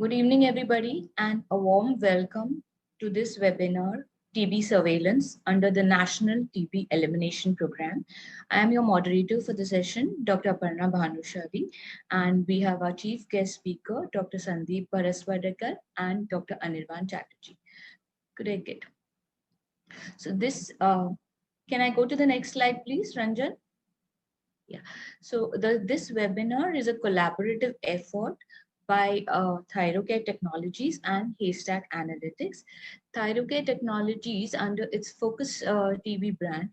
Good evening, everybody, and a warm welcome to this webinar, TB Surveillance under the National TB Elimination Program. I am your moderator for the session, Dr. Aparna Bhanushali, and we have our chief guest speaker, Dr. Sandeep Paraswadekar and Dr. Anirban Chatterjee. Could I get? So can I go to the next slide, please, Ranjan? Yeah. So this webinar is a collaborative effort by Thyrocare Technologies and Haystack Analytics. Thyrocare Technologies, under its Focus TB brand,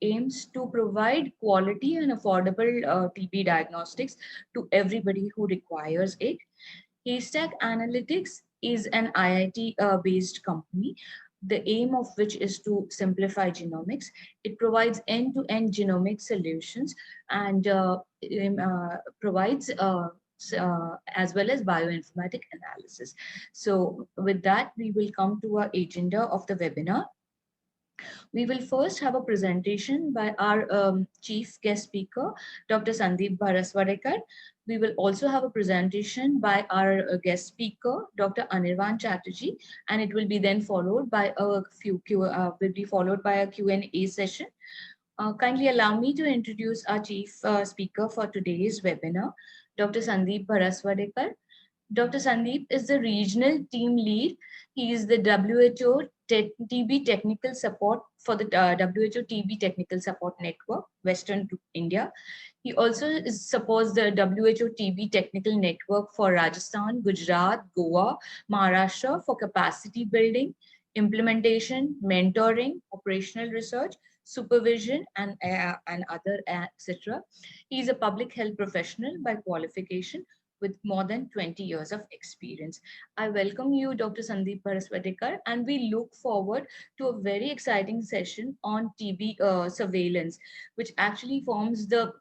aims to provide quality and affordable TB diagnostics to everybody who requires it. Haystack Analytics is an IIT based company, the aim of which is to simplify genomics. It provides end-to-end genomic solutions and provides as well as bioinformatic analysis. So with that, we will come to our agenda of the webinar. We will first have a presentation by our chief guest speaker, Dr. Sandeep Bharaswadekar. We will also have a presentation by our guest speaker, Dr. Anirban Chatterjee, and it will be then followed by a Q&A session. Kindly allow me to introduce our chief speaker for today's webinar, Dr. Sandeep Bharaswadekar. Dr. Sandeep is the regional team lead. He is the WHO TB technical support for the WHO TB technical support network, Western India. He also supports the WHO TB technical network for Rajasthan, Gujarat, Goa, Maharashtra for capacity building, implementation, mentoring, operational research, supervision, and other, etc. He is a public health professional by qualification with more than 20 years of experience. I welcome you, Dr. Sandeep Paraswadekar, and we look forward to a very exciting session on TB surveillance, which actually forms the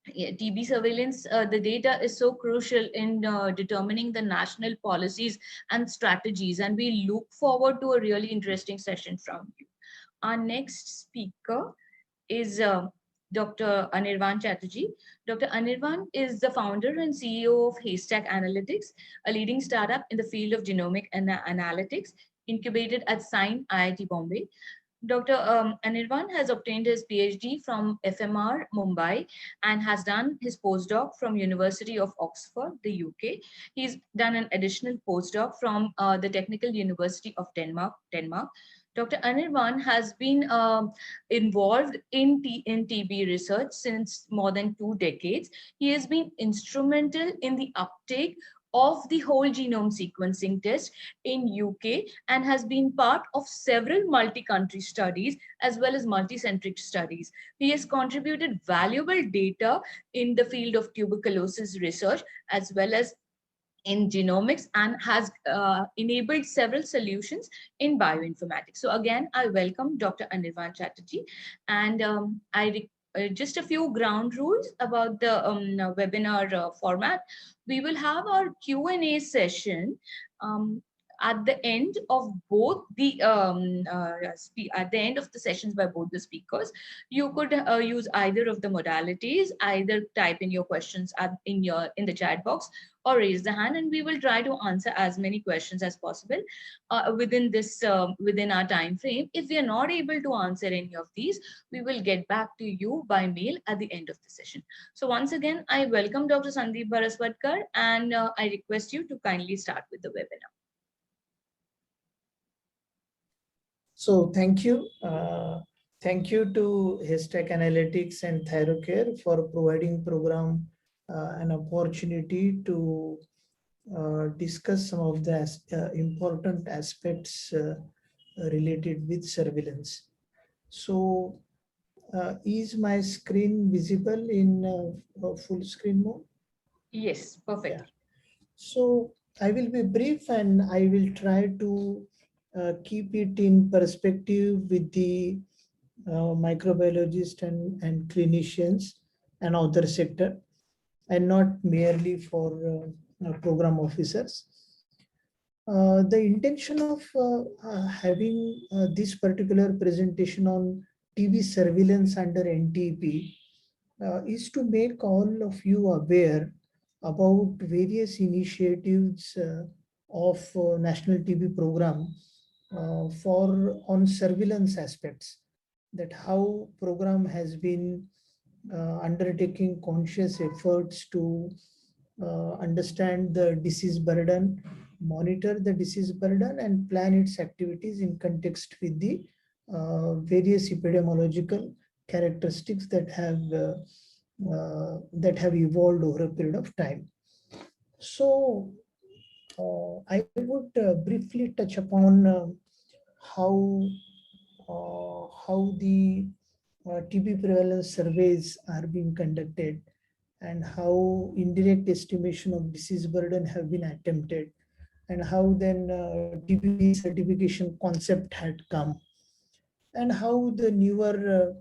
TB surveillance. The data is so crucial in determining the national policies and strategies, and we look forward to a really interesting session from you. Our next speaker is Dr. Anirban Chatterjee. Dr. Anirban is the founder and CEO of Haystack Analytics, a leading startup in the field of genomic analytics, incubated at SINE IIT Bombay. Dr. Anirban has obtained his PhD from FMR Mumbai and has done his postdoc from University of Oxford, the UK. He's done an additional postdoc from the Technical University of Denmark. Dr. Anirban has been involved in TB research since more than 2 decades. He has been instrumental in the uptake of the whole genome sequencing test in UK and has been part of several multi-country studies as well as multi-centric studies. He has contributed valuable data in the field of tuberculosis research as well as in genomics and has enabled several solutions in bioinformatics. So again, I welcome Dr. Anirban Chatterjee, and just a few ground rules about the webinar format. We will have our Q&A session at the end of both the at the end of the sessions by both the speakers. You could use either of the modalities, either type in your questions in the chat box or raise the hand, and we will try to answer as many questions as possible within within our time frame. If we are not able to answer any of these, we will get back to you by mail at the end of the session. So once again, I welcome Dr. Sandeep Bharaswadekar, and I request you to kindly start with the webinar. So thank you. Thank you to Haystack Analytics and Thyrocare for providing program an opportunity to discuss some of the important aspects related with surveillance. So is my screen visible in full screen mode? Yes, perfect. Yeah. So I will be brief and I will try to keep it in perspective with the microbiologists and clinicians and other sector, and not merely for program officers. The intention of having this particular presentation on TB surveillance under NTP is to make all of you aware about various initiatives of National TB program for on surveillance aspects, that how program has been undertaking conscious efforts to understand the disease burden, monitor the disease burden, and plan its activities in context with the various epidemiological characteristics that have evolved over a period of time. So I would briefly touch upon how the TB prevalence surveys are being conducted, and how indirect estimation of disease burden have been attempted, and how then TB certification concept had come, and how the newer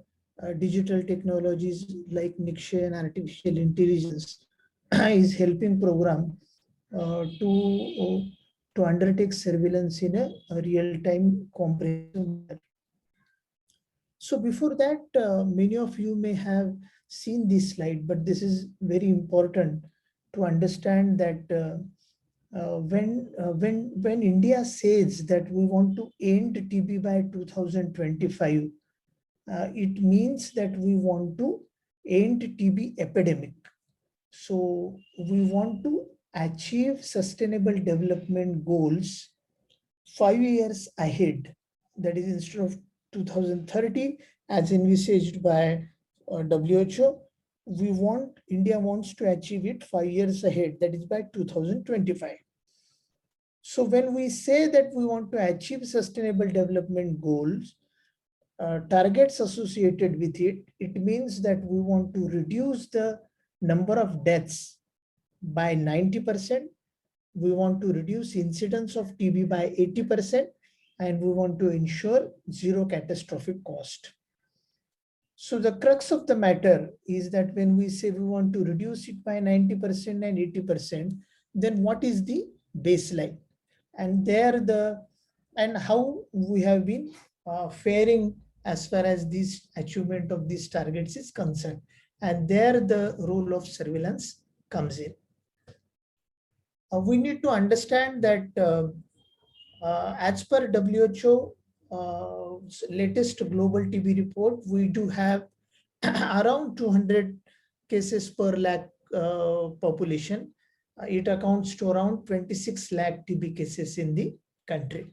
digital technologies like Nikshay and artificial intelligence is helping program to undertake surveillance in a real-time comprehensive manner. So before that, many of you may have seen this slide, but this is very important to understand that when India says that we want to end TB by 2025, it means that we want to end TB epidemic. So we want to achieve sustainable development goals 5 years ahead. That is, instead of 2030 as envisaged by WHO, India wants to achieve it 5 years ahead, that is by 2025. So when we say that we want to achieve sustainable development goals, targets associated with it, it means that we want to reduce the number of deaths by 90%. We want to reduce incidence of TB by 80%, and we want to ensure zero catastrophic cost. So the crux of the matter is that when we say we want to reduce it by 90% and 80%, then what is the baseline? And how we have been faring as far as this achievement of these targets is concerned. And there the role of surveillance comes in. We need to understand that as per WHO latest global TB report, we do have around 200 cases per lakh population. It accounts to around 26 lakh TB cases in the country.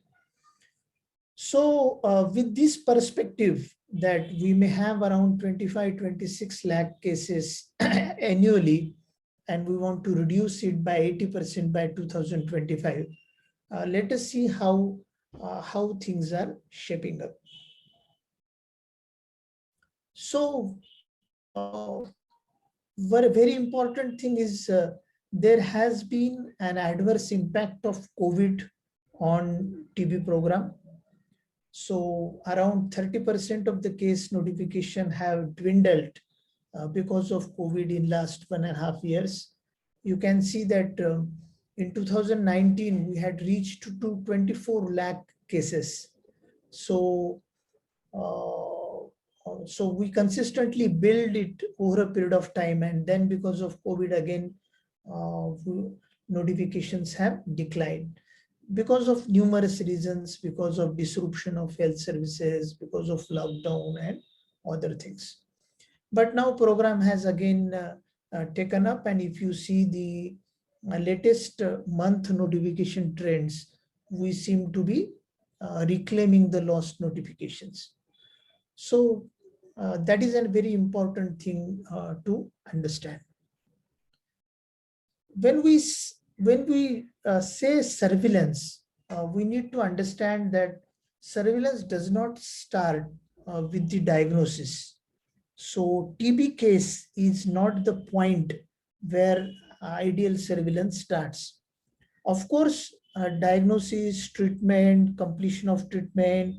So with this perspective that we may have around 25-26 lakh cases annually, and we want to reduce it by 80% by 2025, let us see how things are shaping up. So one very important thing is there has been an adverse impact of COVID on TB program. So around 30% of the case notification have dwindled because of COVID in last 1.5 years. You can see that in 2019, we had reached to 24 lakh cases. So, so we consistently build it over a period of time, and then because of COVID again, notifications have declined because of numerous reasons, because of disruption of health services, because of lockdown and other things. But now program has again taken up, and if you see the latest month notification trends, we seem to be reclaiming the lost notifications. So that is a very important thing to understand. When we say surveillance, we need to understand that surveillance does not start with the diagnosis. So TB case is not the point where ideal surveillance starts. Of course, diagnosis, treatment, completion of treatment,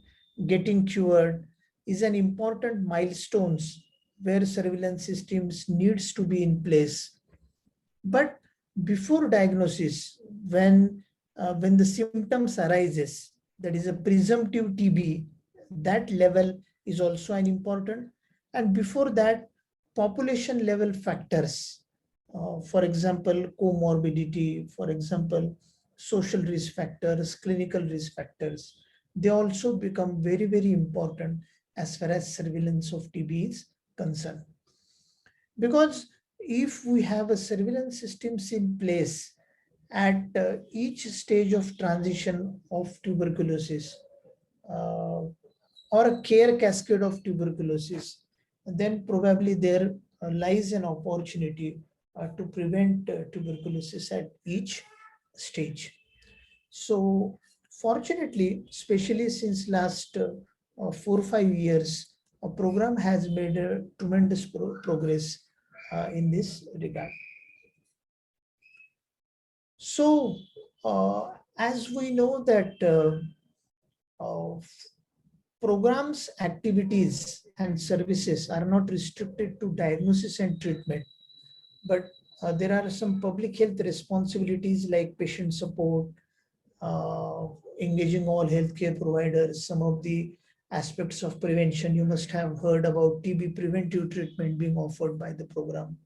getting cured is an important milestones where surveillance systems needs to be in place. But before diagnosis, when the symptoms arises, that is a presumptive TB, that level is also an important. And before that, population level factors For example, comorbidity, for example, social risk factors, clinical risk factors. They also become very, very important as far as surveillance of TB is concerned. Because if we have a surveillance systems in place at each stage of transition of tuberculosis, or a care cascade of tuberculosis, then probably there lies an opportunity to prevent tuberculosis at each stage. So fortunately, especially since last 4 or 5 years, a program has made a tremendous progress in this regard. So as we know that programs, activities, and services are not restricted to diagnosis and treatment, but there are some public health responsibilities like patient support, engaging all healthcare providers, some of the aspects of prevention. You must have heard about TB preventive treatment being offered by the program.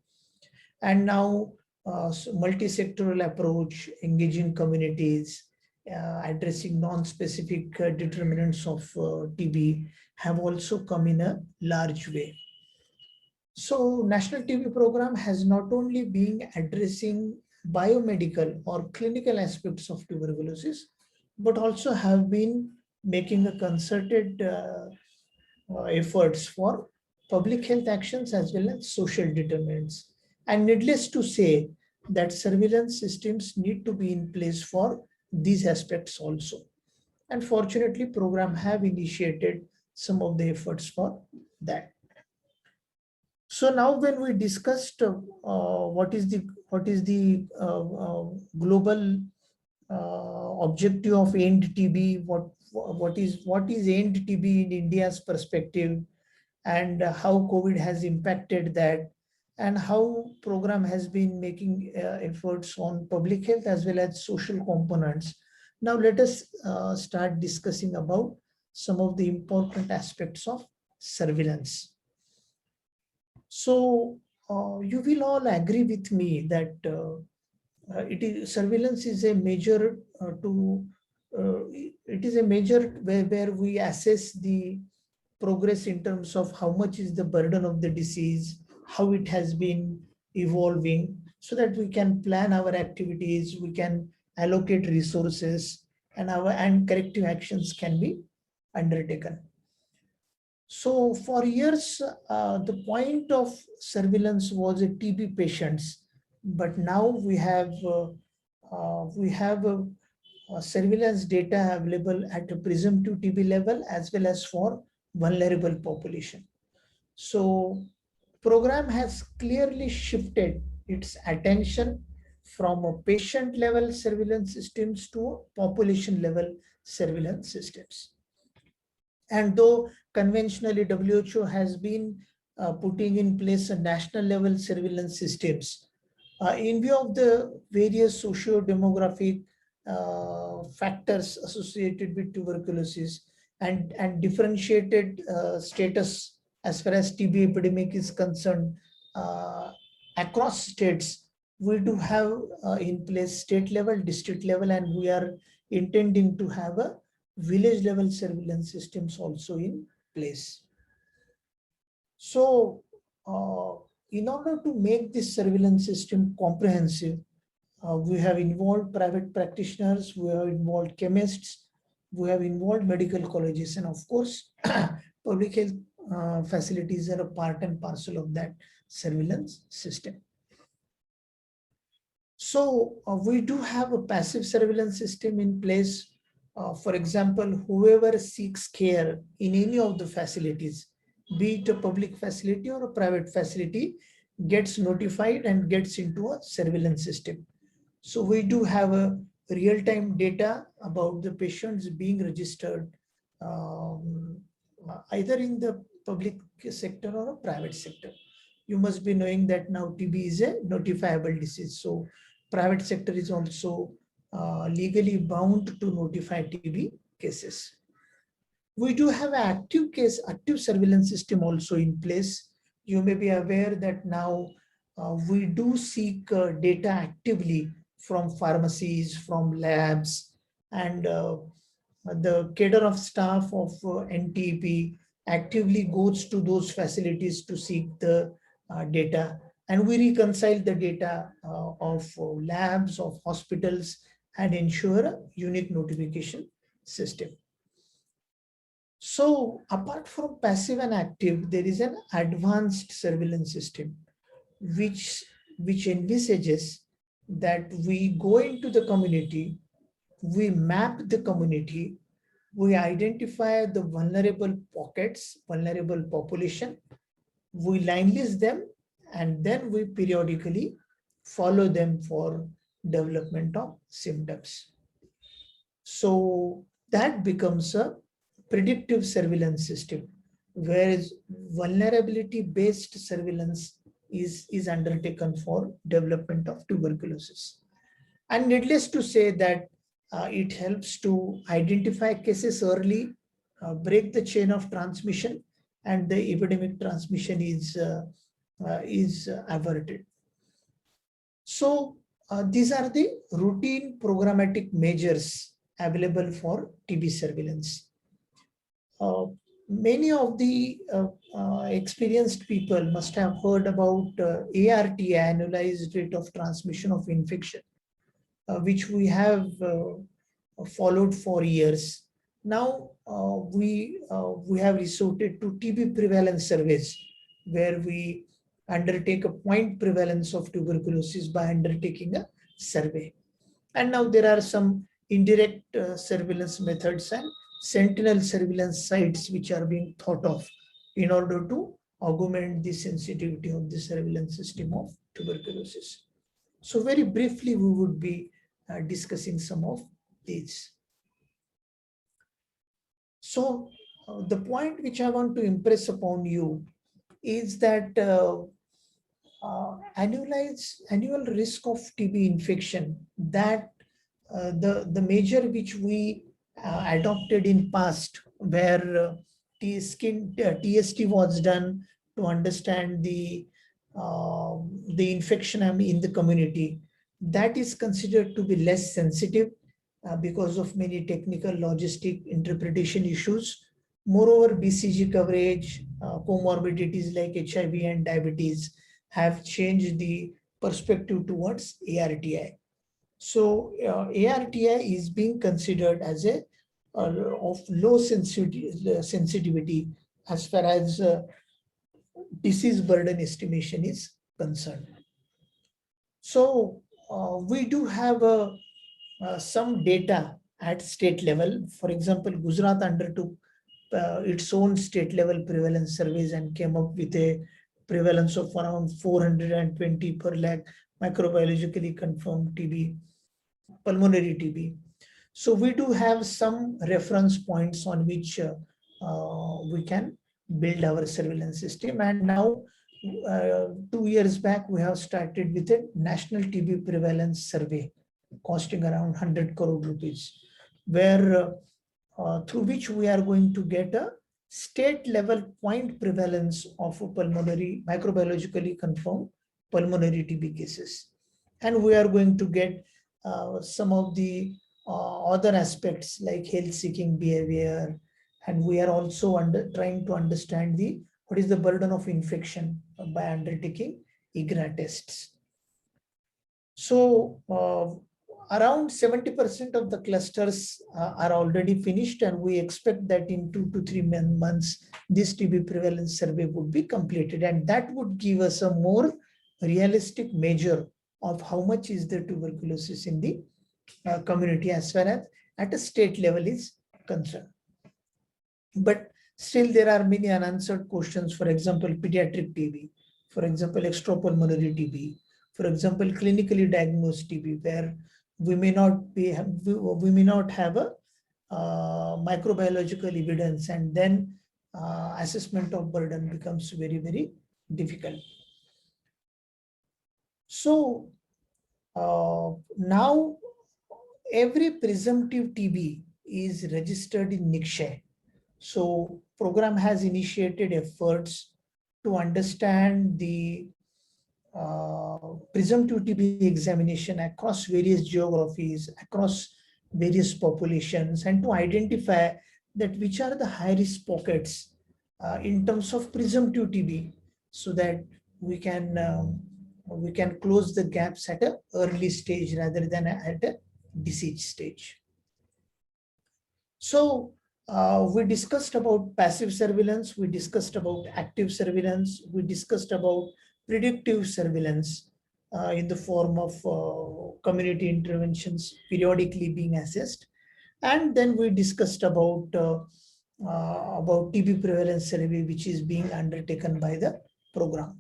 And now multi-sectoral approach, engaging communities, addressing non-specific determinants of TB have also come in a large way. So National TB program has not only been addressing biomedical or clinical aspects of tuberculosis, but also have been making a concerted efforts for public health actions as well as social determinants. And needless to say that surveillance systems need to be in place for these aspects also. And fortunately, program have initiated some of the efforts for that. So now when we discussed what is the global objective of end TB, what is end TB in India's perspective, and how COVID has impacted that, and how program has been making efforts on public health as well as social components. Now let us start discussing about some of the important aspects of surveillance. So you will all agree with me that surveillance is a major it is a major where we assess the progress in terms of how much is the burden of the disease, how it has been evolving, so that we can plan our activities, we can allocate resources, and corrective actions can be undertaken. So for years, the point of surveillance was a TB patients, but now we have surveillance data available at a presumptive TB level as well as for vulnerable population. So program has clearly shifted its attention from a patient level surveillance systems to population level surveillance systems. And though conventionally WHO has been putting in place a national level surveillance systems, in view of the various socio-demographic factors associated with tuberculosis and differentiated status as far as TB epidemic is concerned across states, we do have in place state level, district level, and we are intending to have a village level surveillance systems also in place. So in order to make this surveillance system comprehensive, we have involved private practitioners, we have involved chemists, we have involved medical colleges, and of course, public health facilities are a part and parcel of that surveillance system. So we do have a passive surveillance system in place. For example, whoever seeks care in any of the facilities, be it a public facility or a private facility, gets notified and gets into a surveillance system. So we do have a real-time data about the patients being registered either in the public sector or a private sector. You must be knowing that now TB is a notifiable disease. So private sector is also legally bound to notify TB cases. We do have an active surveillance system also in place. You may be aware that now we do seek data actively from pharmacies, from labs, and the cadre of staff of NTP actively goes to those facilities to seek the data, and we reconcile the data of labs, of hospitals, and ensure a unique notification system. So apart from passive and active, there is an advanced surveillance system which envisages that we go into the community, we map the community, we identify the vulnerable pockets, vulnerable population, we line list them, and then we periodically follow them for development of symptoms. So that becomes a predictive surveillance system, whereas vulnerability based surveillance is undertaken for development of tuberculosis. And needless to say that it helps to identify cases early, break the chain of transmission, and the epidemic transmission is averted. So these are the routine programmatic measures available for TB surveillance. Many of the experienced people must have heard about ART, annualized rate of transmission of infection, which we have followed for years. Now we have resorted to TB prevalence surveys, where we undertake a point prevalence of tuberculosis by undertaking a survey. And now there are some indirect surveillance methods and sentinel surveillance sites which are being thought of in order to augment the sensitivity of the surveillance system of tuberculosis. So very briefly, we would be discussing some of these. So the point which I want to impress upon you is that annual risk of TB infection, that the measure which we adopted in past, where TST was done to understand the infection in the community, that is considered to be less sensitive because of many technical logistic interpretation issues. Moreover, BCG coverage, comorbidities like HIV and diabetes have changed the perspective towards ARTI. So ARTI is being considered as a of low sensitivity as far as disease burden estimation is concerned. So we do have some data at state level. For example, Gujarat undertook its own state level prevalence surveys and came up with a prevalence of around 420 per lakh microbiologically confirmed TB, pulmonary TB. So we do have some reference points on which we can build our surveillance system. And now 2 years back, we have started with a national TB prevalence survey costing around 100 crore rupees, where through which we are going to get a state level point prevalence of pulmonary microbiologically confirmed pulmonary TB cases. And we are going to get some of the other aspects like health seeking behavior. And we are also trying to understand what is the burden of infection by undertaking IGRA tests. So around 70% of the clusters are already finished, and we expect that in 2 to 3 months, this TB prevalence survey would be completed, and that would give us a more realistic measure of how much is the tuberculosis in the community as far as at a state level is concerned. But still there are many unanswered questions. For example, pediatric TB, for example, extrapulmonary TB, for example, clinically diagnosed TB, where we may not have a microbiological evidence, and then assessment of burden becomes very, very difficult. So now every presumptive TB is registered in NICSHE. So program has initiated efforts to understand the presumptive TB examination across various geographies, across various populations, and to identify that which are the high risk pockets in terms of presumptive TB, so that we can close the gaps at an early stage rather than at a disease stage. So we discussed about passive surveillance, we discussed about active surveillance, we discussed about predictive surveillance in the form of community interventions periodically being assessed. And then we discussed about TB prevalence survey, which is being undertaken by the program.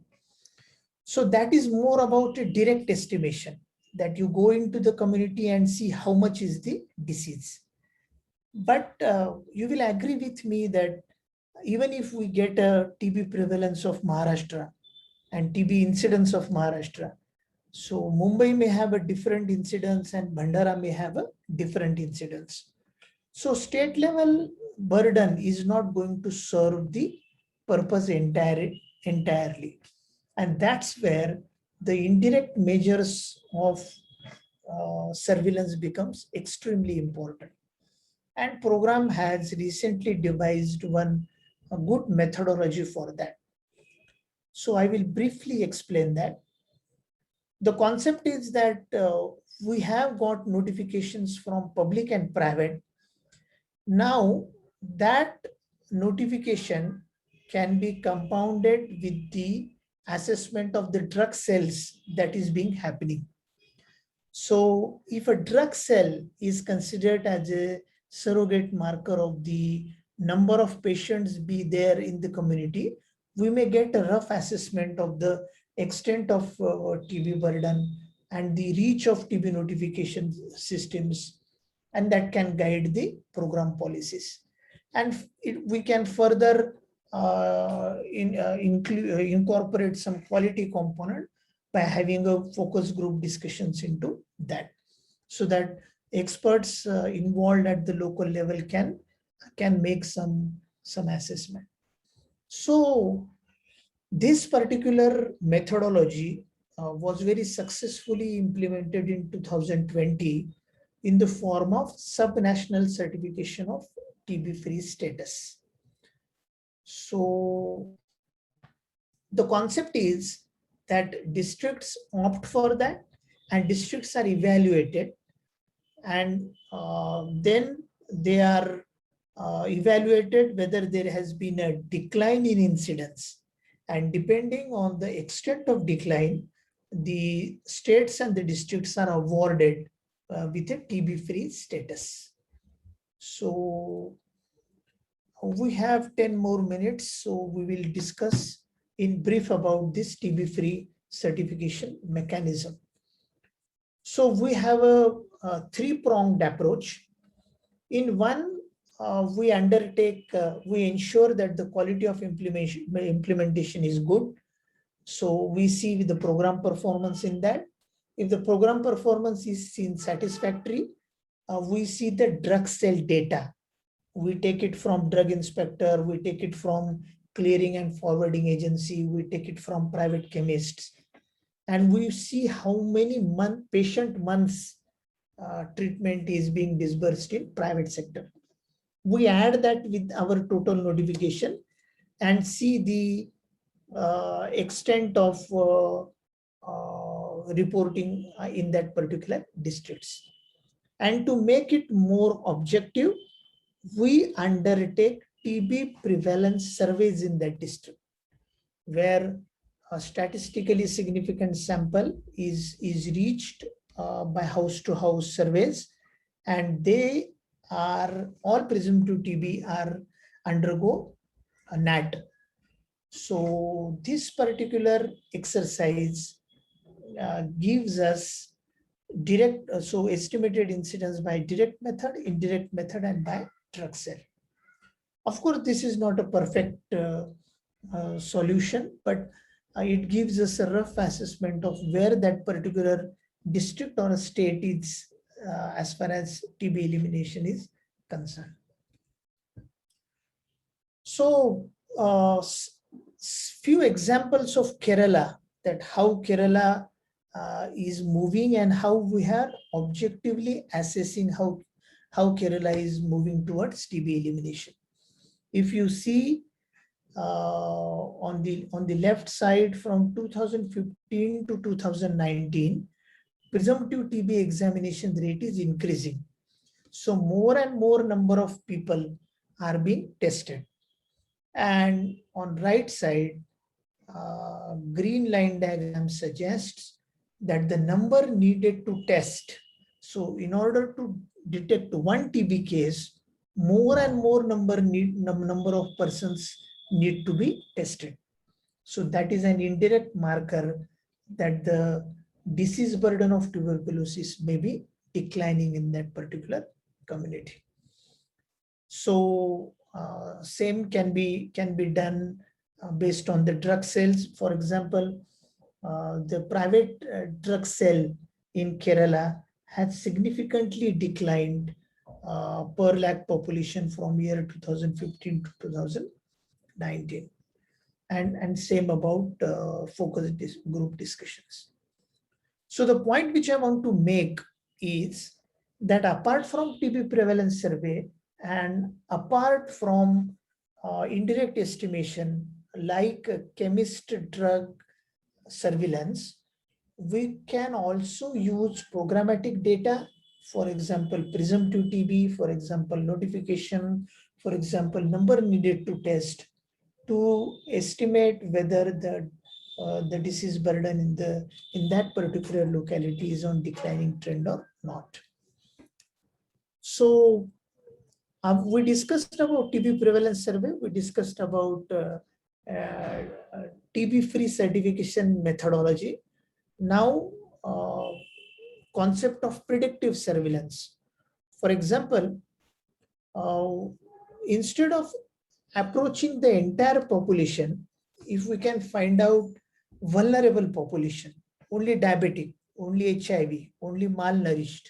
So that is more about a direct estimation, that you go into the community and see how much is the disease. But you will agree with me that even if we get a TB prevalence of Maharashtra and TB incidence of Maharashtra, so Mumbai may have a different incidence and Bhandara may have a different incidence. So state level burden is not going to serve the purpose entirely. And that's where the indirect measures of surveillance becomes extremely important. And program has recently devised a good methodology for that. So I will briefly explain that. The concept is that we have got notifications from public and private. Now that notification can be compounded with the assessment of the drug cells that is being happening. So if a drug cell is considered as a surrogate marker of the number of patients be there in the community, we may get a rough assessment of the extent of TB burden and the reach of TB notification systems, and that can guide the program policies. And we can further incorporate some quality component by having a focus group discussions into that, so that experts involved at the local level can make some assessment. So this particular methodology was very successfully implemented in 2020 in the form of subnational certification of TB-free status. So the concept is that districts opt for that, and districts are evaluated, and then they are evaluated whether there has been a decline in incidence, and depending on the extent of decline, the states and the districts are awarded with a TB-free status. So we have 10 more minutes, so we will discuss in brief about this TB-free certification mechanism. So we have a three-pronged approach. In one, we ensure that the quality of implementation is good. So we see the program performance in that. If the program performance is seen satisfactory, we see the drug cell data. We take it from drug inspector, we take it from clearing and forwarding agency, we take it from private chemists, and we see how many patient months treatment is being disbursed in private sector. We add that with our total notification and see the extent of reporting in that particular districts. And to make it more objective, we undertake TB prevalence surveys in that district, where a statistically significant sample is reached by house to house surveys, and they are all presumptive TB are undergo a NAT. So this particular exercise gives us direct, so estimated incidence by direct method, indirect method, and by drug cell. Of course, this is not a perfect solution, but it gives us a rough assessment of where that particular district or a state is as far as TB elimination is concerned. So few examples of Kerala that how Kerala is moving and how we are objectively assessing how Kerala is moving towards TB elimination. If you see on the left side from 2015 to 2019, presumptive TB examination rate is increasing. So more and more number of people are being tested. And on right side, green line diagram suggests that the number needed to test. So in order to detect one TB case, more and more number of persons need to be tested. So that is an indirect marker that the disease burden of tuberculosis may be declining in that particular community. So same can be done based on the drug sales. For example, the private drug sale in Kerala has significantly declined per lakh population from year 2015 to 2019. And same about focus group discussions. So the point which I want to make is that apart from TB prevalence survey and apart from indirect estimation like chemist drug surveillance, we can also use programmatic data, for example, presumptive TB, for example, notification, for example, number needed to test, to estimate whether the disease burden in that particular locality is on declining trend or not. So we discussed about TB prevalence survey. We discussed about TB-free certification methodology. Now, concept of predictive surveillance. For example, instead of approaching the entire population, if we can find out vulnerable population, only diabetic, only HIV, only malnourished,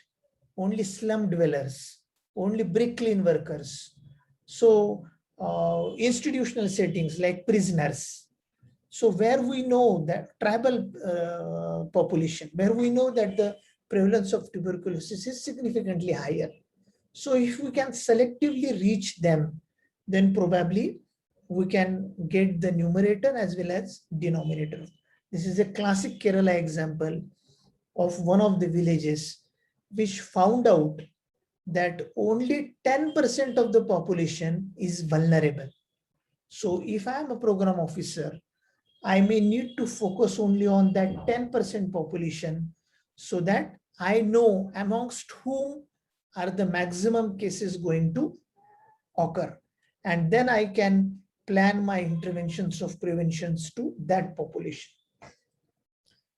only slum dwellers, only bricklane workers. So institutional settings like prisoners. So where we know that tribal population, where we know that the prevalence of tuberculosis is significantly higher. So if we can selectively reach them, then probably we can get the numerator as well as denominator. This is a classic Kerala example of one of the villages which found out that only 10% of the population is vulnerable. So if I am a program officer, I may need to focus only on that 10% population so that I know amongst whom are the maximum cases going to occur. And then I can plan my interventions of preventions to that population.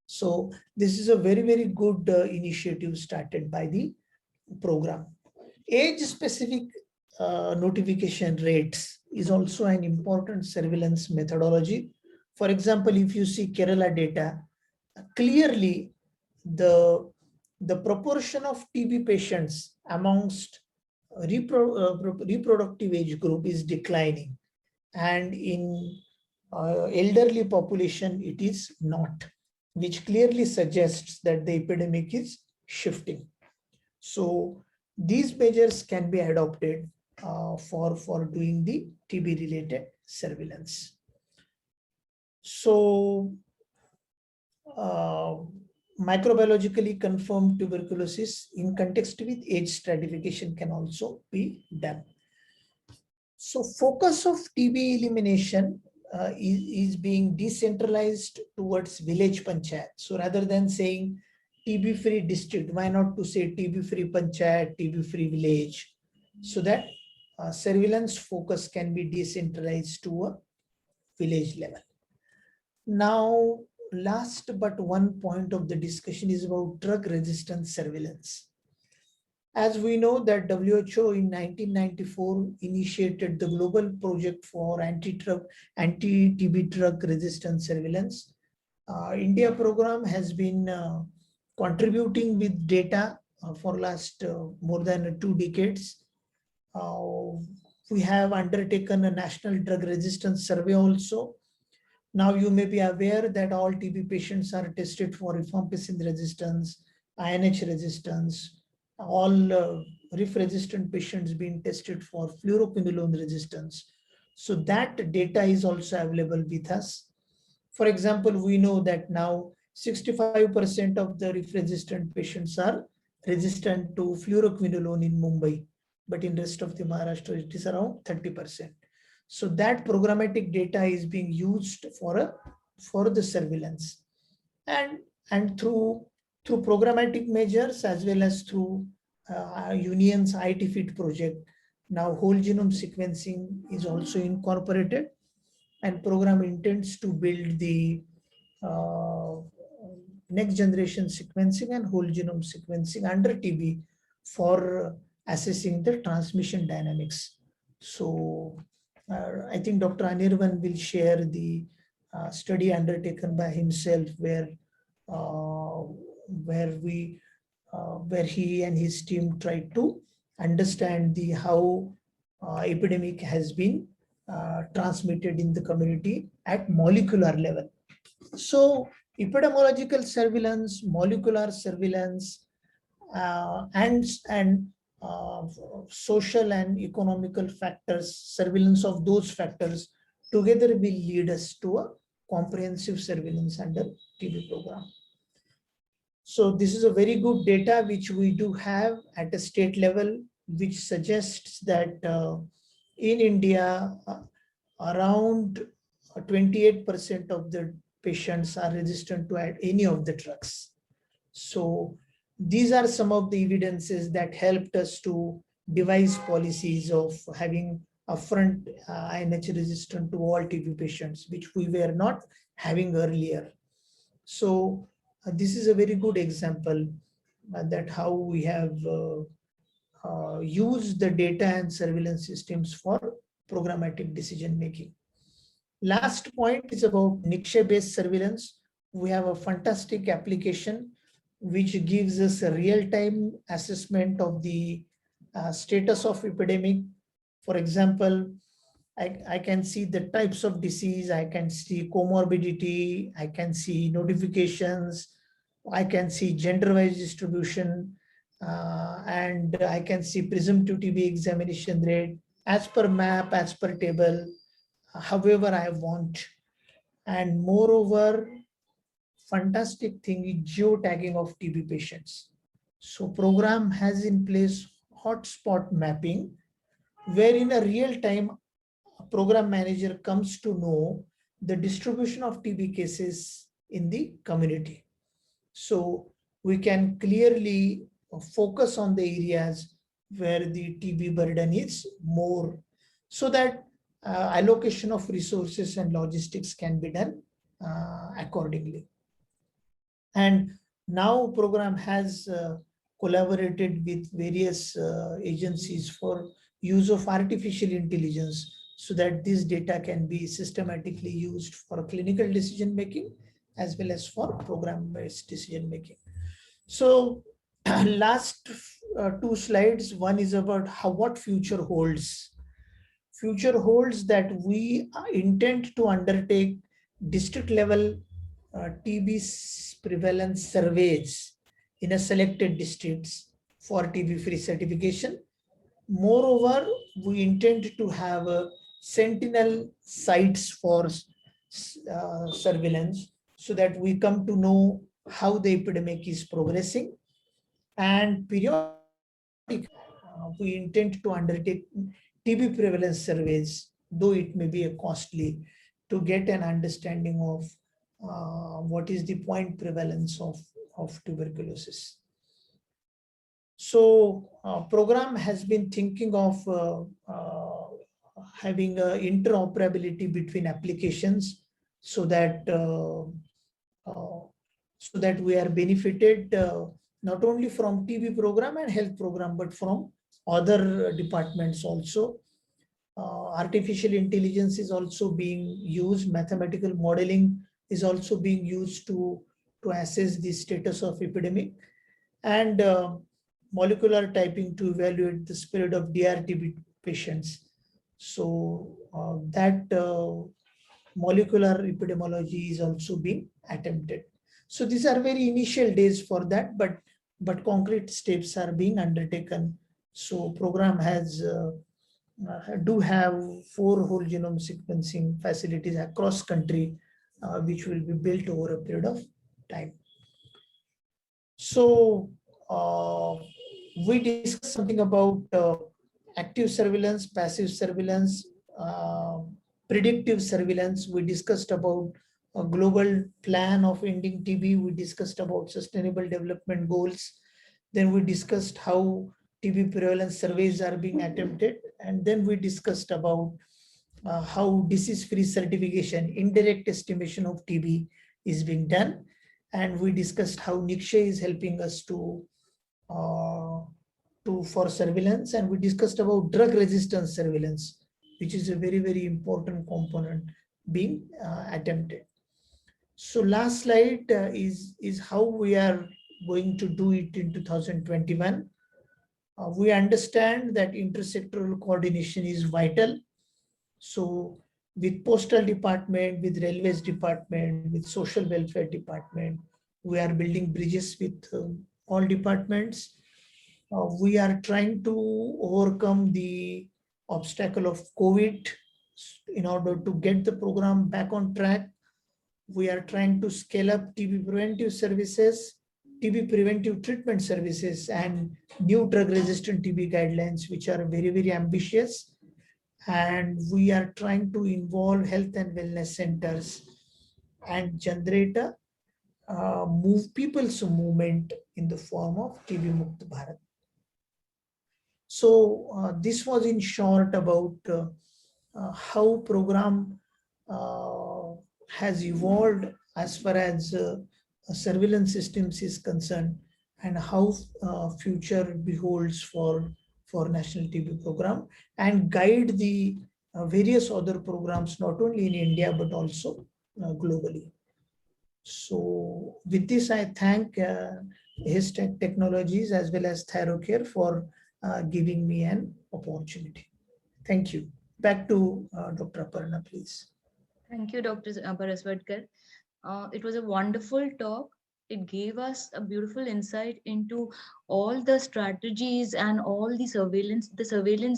So this is a very, very good initiative started by the program. Age-specific notification rates is also an important surveillance methodology. For example, if you see Kerala data, clearly the proportion of TB patients amongst reproductive age group is declining, and in elderly population it is not, which clearly suggests that the epidemic is shifting. So these measures can be adopted for doing the TB related surveillance. So microbiologically confirmed tuberculosis in context with age stratification can also be done. So focus of TB elimination is being decentralized towards village panchayat. So rather than saying TB-free district, why not to say TB-free panchayat, TB-free village, so that surveillance focus can be decentralized to a village level. Now, last but one point of the discussion is about drug resistance surveillance. As we know that WHO in 1994 initiated the global project for anti-TB drug resistance surveillance. India program has been contributing with data for last more than 2 decades. We have undertaken a national drug resistance survey also. Now you may be aware that all TB patients are tested for rifampicin resistance, INH resistance, all RIF-resistant patients being tested for fluoroquinolone resistance. So that data is also available with us. For example, we know that now 65% of the RIF-resistant patients are resistant to fluoroquinolone in Mumbai, but in rest of the Maharashtra, it is around 30%. So that programmatic data is being used for the surveillance, and through programmatic measures as well as through Union's IT-FIT project. Now whole genome sequencing is also incorporated, and program intends to build the uh, next generation sequencing and whole genome sequencing under TB for assessing the transmission dynamics. So I think Dr. Anirvan will share the study undertaken by himself where he and his team tried to understand the how epidemic has been transmitted in the community at molecular level. So epidemiological surveillance, molecular surveillance, and social and economical factors, surveillance of those factors together will lead us to a comprehensive surveillance under TB program. So this is a very good data which we do have at a state level, which suggests that in India, around 28% of the patients are resistant to any of the drugs. So these are some of the evidences that helped us to devise policies of having upfront INH resistant to all TB patients, which we were not having earlier. So this is a very good example that how we have used the data and surveillance systems for programmatic decision making. Last point is about Nikshay-based surveillance. We have a fantastic application which gives us a real-time assessment of the status of epidemic. For example, I can see the types of disease, I can see comorbidity, I can see notifications, I can see gender-wise distribution, and I can see presumptive TB examination rate as per map, as per table, however I want. And moreover, fantastic thing is geotagging of TB patients. So program has in place hotspot mapping, where in a real time, a program manager comes to know the distribution of TB cases in the community. So we can clearly focus on the areas where the TB burden is more, so that allocation of resources and logistics can be done accordingly. And now program has collaborated with various agencies for use of artificial intelligence, so that this data can be systematically used for clinical decision making as well as for program-based decision making. So last two slides, one is about what future holds. Future holds that we intend to undertake district level TB prevalence surveys in a selected districts for TB-free certification. Moreover, we intend to have sentinel sites for surveillance, so that we come to know how the epidemic is progressing. And periodically, we intend to undertake TB prevalence surveys, though it may be costly, to get an understanding of what is the point prevalence of tuberculosis. So program has been thinking of having interoperability between applications, so that we are benefited not only from TB program and health program, but from other departments also. Artificial intelligence is also being used. Mathematical modeling is also being used to assess the status of epidemic, and molecular typing to evaluate the spread of DRTB patients. So that molecular epidemiology is also being attempted. So these are very initial days for that, but concrete steps are being undertaken. So program has do have 4 whole genome sequencing facilities across country, which will be built over a period of time. So we discussed something about active surveillance, passive surveillance, uh, predictive surveillance. We discussed about a global plan of ending TB. We discussed about sustainable development goals. Then we discussed how TB prevalence surveys are being attempted. And then we discussed about how disease-free certification, indirect estimation of TB is being done. And we discussed how Nikshay is helping us uh, for surveillance, and we discussed about drug resistance surveillance, which is a very, very important component being attempted. So last slide is how we are going to do it in 2021. We understand that intersectoral coordination is vital. So with postal department, with railways department, with social welfare department, we are building bridges with all departments. We are trying to overcome the obstacle of COVID in order to get the program back on track. We are trying to scale up TB preventive services, TB preventive treatment services, and new drug resistant TB guidelines, which are very, very ambitious. And we are trying to involve health and wellness centers and generate a people's movement in the form of TB Mukt Bharat. So this was in short about how program has evolved as far as surveillance systems is concerned, and how future beholds for National TB program, and guide the various other programs, not only in India, but also globally. So with this, I thank Histech Technologies as well as Thyrocare for giving me an opportunity. Thank you. Back to Dr. Aparna, please. Thank you, Dr. Paraswadkar. It was a wonderful talk. It gave us a beautiful insight into all the strategies and all the surveillance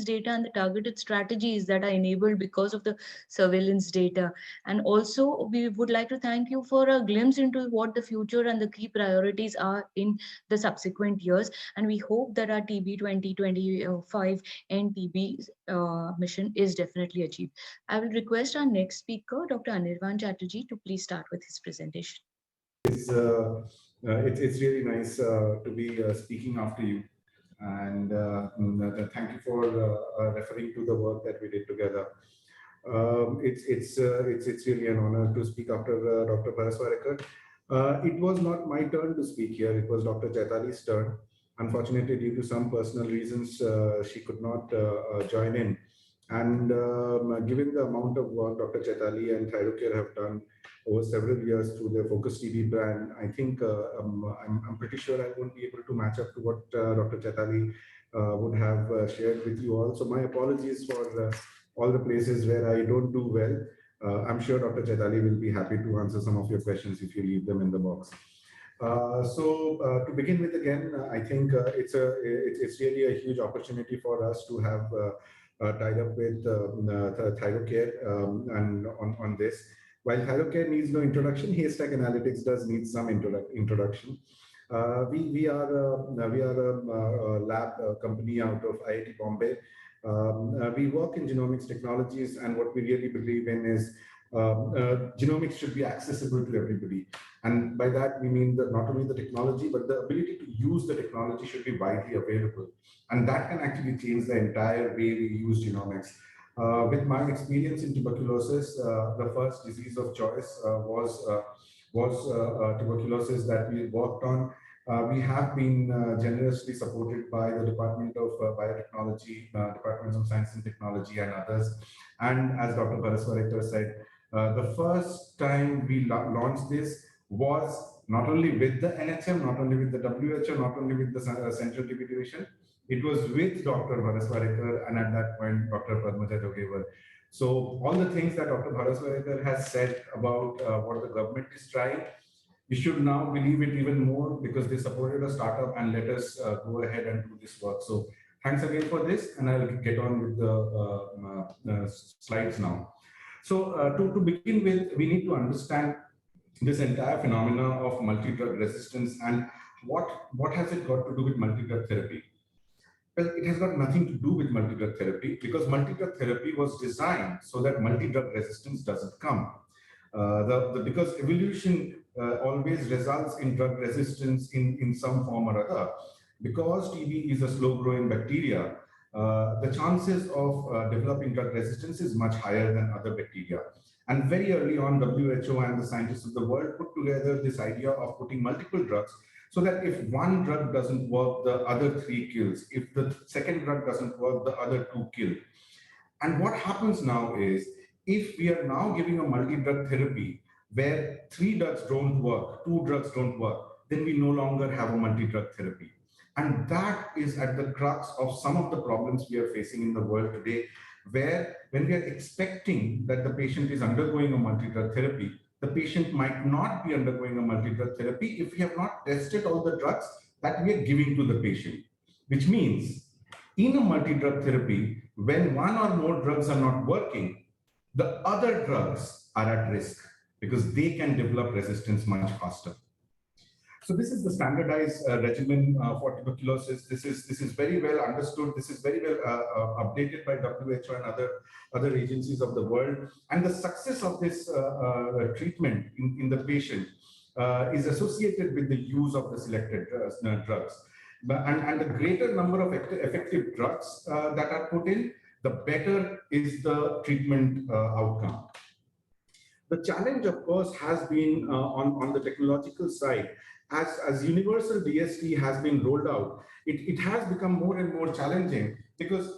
data and the targeted strategies that are enabled because of the surveillance data. And also, we would like to thank you for a glimpse into what the future and the key priorities are in the subsequent years. And we hope that our TB 2025 and TB mission is definitely achieved. I will request our next speaker, Dr. Anirvan Chatterjee, to please start with his presentation. It's really nice to be speaking after you, and thank you for referring to the work that we did together. It's really an honor to speak after Dr. Paraswadekar. It was not my turn to speak here; it was Dr. Chaitali's turn. Unfortunately, due to some personal reasons, she could not join in. And given the amount of work Dr. Chaitali and Thyrocare have done over several years through their Focus TB brand, I think I'm pretty sure I won't be able to match up to what Dr. Chaitali would have shared with you all. So my apologies for all the places where I don't do well. I'm sure Dr. Chaitali will be happy to answer some of your questions if you leave them in the box. To begin with, again, I think it's really a huge opportunity for us to have tied up with Thyrocare and on this. While Thyrocare needs no introduction, Haystack Analytics does need some introduction. We are a lab company out of IIT Bombay. We work in genomics technologies, and what we really believe in is genomics should be accessible to everybody. And by that, we mean that not only the technology, but the ability to use the technology should be widely available. And that can actually change the entire way we use genomics. With my experience in tuberculosis, the first disease of choice was tuberculosis that we worked on. We have been generously supported by the Department of Biotechnology, Departments of Science and Technology, and others. And as Dr. Paraswadekar said, the first time we launched this was not only with the NHM, not only with the WHO, not only with the Central TB Division, it was with Dr. Paraswadekar and at that point, Dr. Padmaja Jogevar. So all the things that Dr. Bharaswar has said about what the government is trying, we should now believe it even more because they supported a startup and let us go ahead and do this work. So thanks again for this, and I'll get on with the slides now. So to begin with, we need to understand this entire phenomena of multi-drug resistance and what has it got to do with multi-drug therapy? Well, it has got nothing to do with multi-drug therapy because multi-drug therapy was designed so that multi-drug resistance doesn't come. Because evolution always results in drug resistance in some form or other. Because TB is a slow-growing bacteria, the chances of developing drug resistance is much higher than other bacteria. And very early on, WHO and the scientists of the world put together this idea of putting multiple drugs so that if one drug doesn't work, the other 3 kills. If the second drug doesn't work, the other 2 kill. And what happens now is, if we are now giving a multi-drug therapy where 3 drugs don't work, 2 drugs don't work, then we no longer have a multi-drug therapy. And that is at the crux of some of the problems we are facing in the world today, where when we are expecting that the patient is undergoing a multi-drug therapy, the patient might not be undergoing a multi-drug therapy if we have not tested all the drugs that we are giving to the patient. Which means, in a multi-drug therapy, when 1 or more drugs are not working, the other drugs are at risk because they can develop resistance much faster. So this is the standardized regimen for tuberculosis. This is very well understood. This is very well updated by WHO and other agencies of the world. And the success of this treatment in the patient is associated with the use of the selected drugs. And the greater number of effective drugs that are put in, the better is the treatment outcome. The challenge, of course, has been on the technological side. As universal DST has been rolled out, it has become more and more challenging because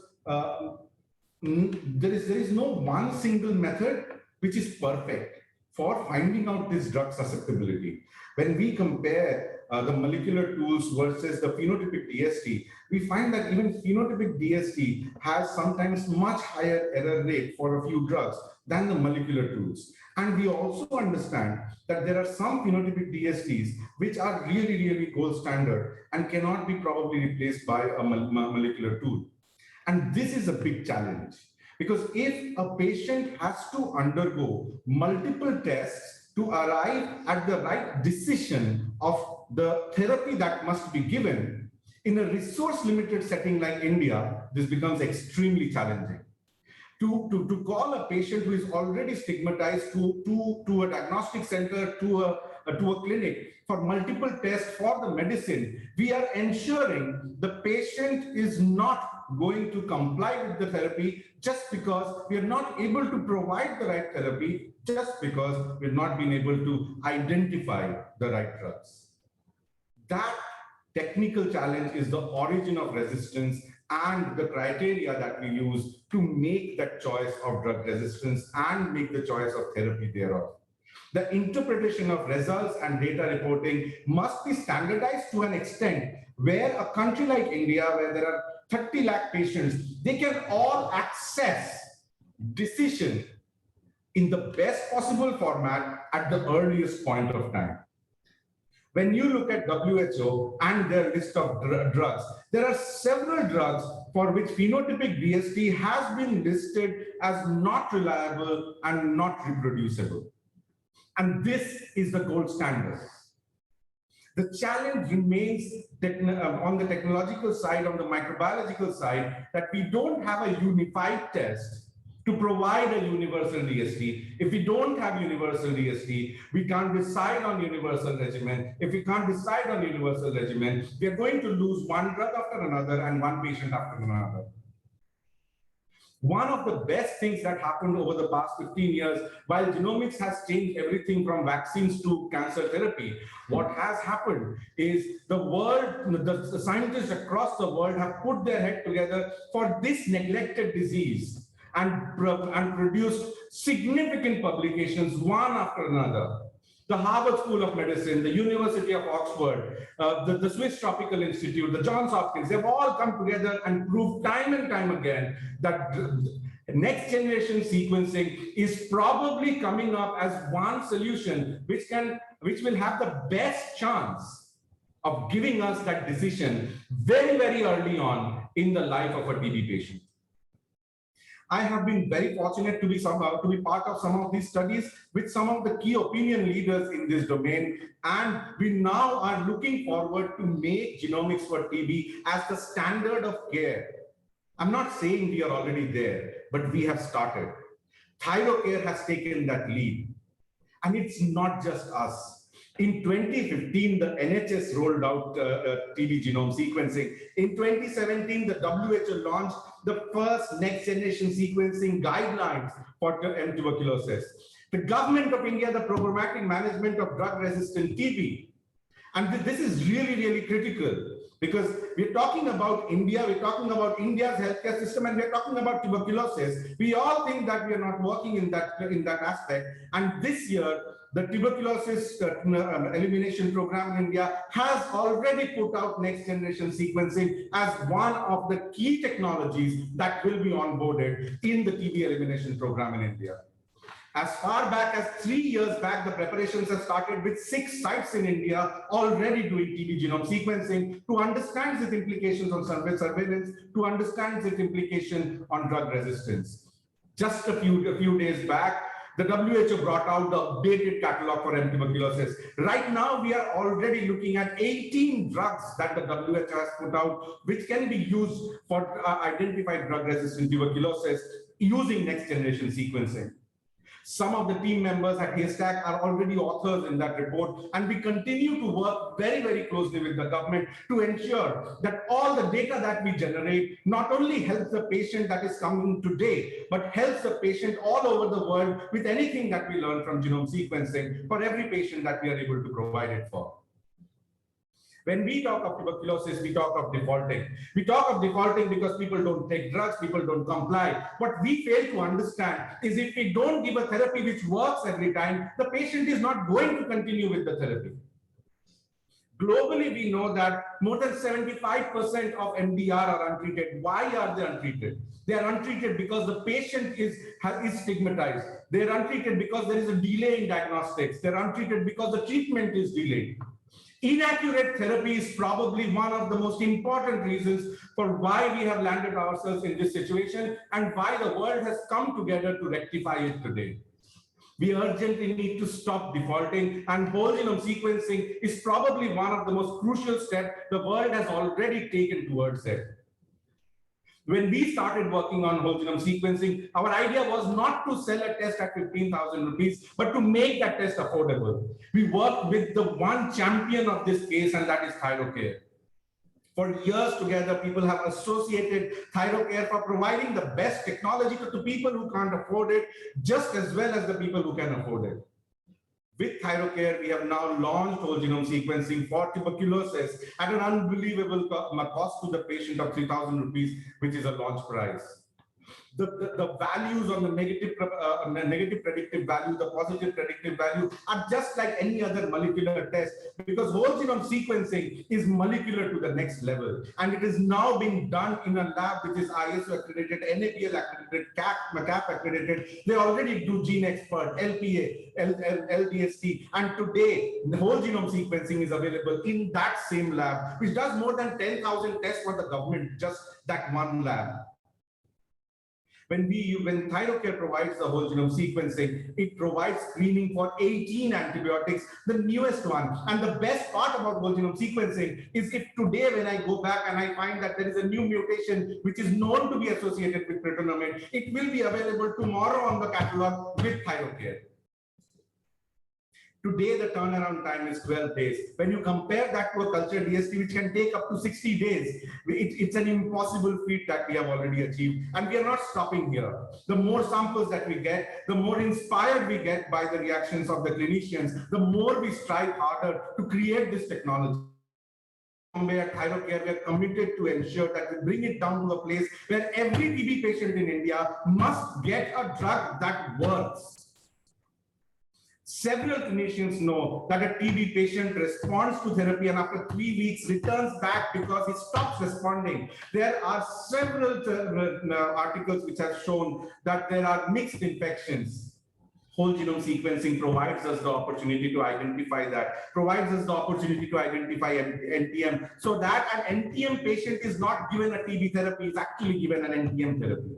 there is no one single method which is perfect for finding out this drug susceptibility. When we compare the molecular tools versus the phenotypic DST, we find that even phenotypic DST has sometimes much higher error rate for a few drugs than the molecular tools. And we also understand that there are some phenotypic DSTs which are really, really gold standard and cannot be probably replaced by a molecular tool. And this is a big challenge because if a patient has to undergo multiple tests to arrive at the right decision of the therapy that must be given, in a resource-limited setting like India, this becomes extremely challenging. To call a patient who is already stigmatized to a diagnostic center, to a clinic for multiple tests for the medicine, we are ensuring the patient is not going to comply with the therapy just because we are not able to provide the right therapy, just because we've not been able to identify the right drugs. That technical challenge is the origin of resistance and the criteria that we use to make that choice of drug resistance and make the choice of therapy thereof. The interpretation of results and data reporting must be standardized to an extent where a country like India, where there are 30 lakh patients, they can all access decision in the best possible format at the earliest point of time. When you look at WHO and their list of drugs, there are several drugs for which phenotypic DST has been listed as not reliable and not reproducible. And this is the gold standard. The challenge remains on the technological side, on the microbiological side, that we don't have a unified test to provide a universal DST. If we don't have universal DST, we can't decide on universal regimen. If we can't decide on universal regimen, we are going to lose one drug after another and one patient after another. One of the best things that happened over the past 15 years, while genomics has changed everything from vaccines to cancer therapy, what has happened is the scientists across the world have put their head together for this neglected disease and produced significant publications one after another. The Harvard School of Medicine, the University of Oxford, the Swiss Tropical Institute, the Johns Hopkins, they've all come together and proved time and time again that next generation sequencing is probably coming up as one solution which will have the best chance of giving us that decision very, very early on in the life of a TB patient. I have been very fortunate to be part of some of these studies with some of the key opinion leaders in this domain, and we now are looking forward to make genomics for TB as the standard of care. I'm not saying we are already there, but we have started. ThyroCare has taken that lead, and it's not just us. In 2015, the NHS rolled out TB genome sequencing. In 2017, the WHO launched the first next generation sequencing guidelines for tuberculosis. The government of India, the programmatic management of drug-resistant TB. And this is really, really critical because we're talking about India, we're talking about India's healthcare system, and we're talking about tuberculosis. We all think that we are not working in that aspect. And this year, the tuberculosis elimination program in India has already put out next generation sequencing as one of the key technologies that will be onboarded in the TB elimination program in India. As far back as 3 years back, the preparations have started with 6 sites in India already doing TB genome sequencing to understand its implications on surveillance, to understand its implication on drug resistance. Just a few days back, the WHO brought out the updated catalog for tuberculosis. Right now, we are already looking at 18 drugs that the WHO has put out, which can be used for identified drug-resistant tuberculosis using next-generation sequencing. Some of the team members at Haystack are already authors in that report, and we continue to work very, very closely with the government to ensure that all the data that we generate not only helps the patient that is coming today, but helps the patient all over the world with anything that we learn from genome sequencing for every patient that we are able to provide it for. When we talk of tuberculosis, we talk of defaulting. We talk of defaulting because people don't take drugs, people don't comply. What we fail to understand is if we don't give a therapy which works every time, the patient is not going to continue with the therapy. Globally, we know that more than 75% of MDR are untreated. Why are they untreated? They are untreated because the patient is stigmatized. They are untreated because there is a delay in diagnostics. They are untreated because the treatment is delayed. Inaccurate therapy is probably one of the most important reasons for why we have landed ourselves in this situation and why the world has come together to rectify it today. We urgently need to stop defaulting, and whole genome sequencing is probably one of the most crucial steps the world has already taken towards it. When we started working on whole genome sequencing, our idea was not to sell a test at 15,000 rupees, but to make that test affordable. We worked with the one champion of this case, and that is ThyroCare. For years together, people have associated ThyroCare for providing the best technology to people who can't afford it, just as well as the people who can afford it. With ThyroCare, we have now launched whole genome sequencing for tuberculosis at an unbelievable cost to the patient of 3,000 rupees, which is a launch price. The values on the negative predictive value, the positive predictive value are just like any other molecular test, because whole genome sequencing is molecular to the next level. And it is now being done in a lab which is ISO accredited, NABL accredited, CAP accredited. They already do GeneXpert, LPA, LDST. And today, the whole genome sequencing is available in that same lab, which does more than 10,000 tests for the government, just that one lab. When ThyroCare provides the whole genome sequencing, it provides screening for 18 antibiotics, the newest one. And the best part about whole genome sequencing is if today when I go back and I find that there is a new mutation which is known to be associated with pretonomate, it will be available tomorrow on the catalog with ThyroCare. Today, the turnaround time is 12 days. When you compare that to a culture DST, which can take up to 60 days, it's an impossible feat that we have already achieved. And we are not stopping here. The more samples that we get, the more inspired we get by the reactions of the clinicians, the more we strive harder to create this technology. At ThyroCare, we are committed to ensure that we bring it down to a place where every TB patient in India must get a drug that works. Several clinicians know that a TB patient responds to therapy and after 3 weeks returns back because he stops responding. There are several articles which have shown that there are mixed infections. Whole genome sequencing provides us the opportunity to identify that, provides us the opportunity to identify NTM, so that an NTM patient is not given a TB therapy, is actually given an NTM therapy.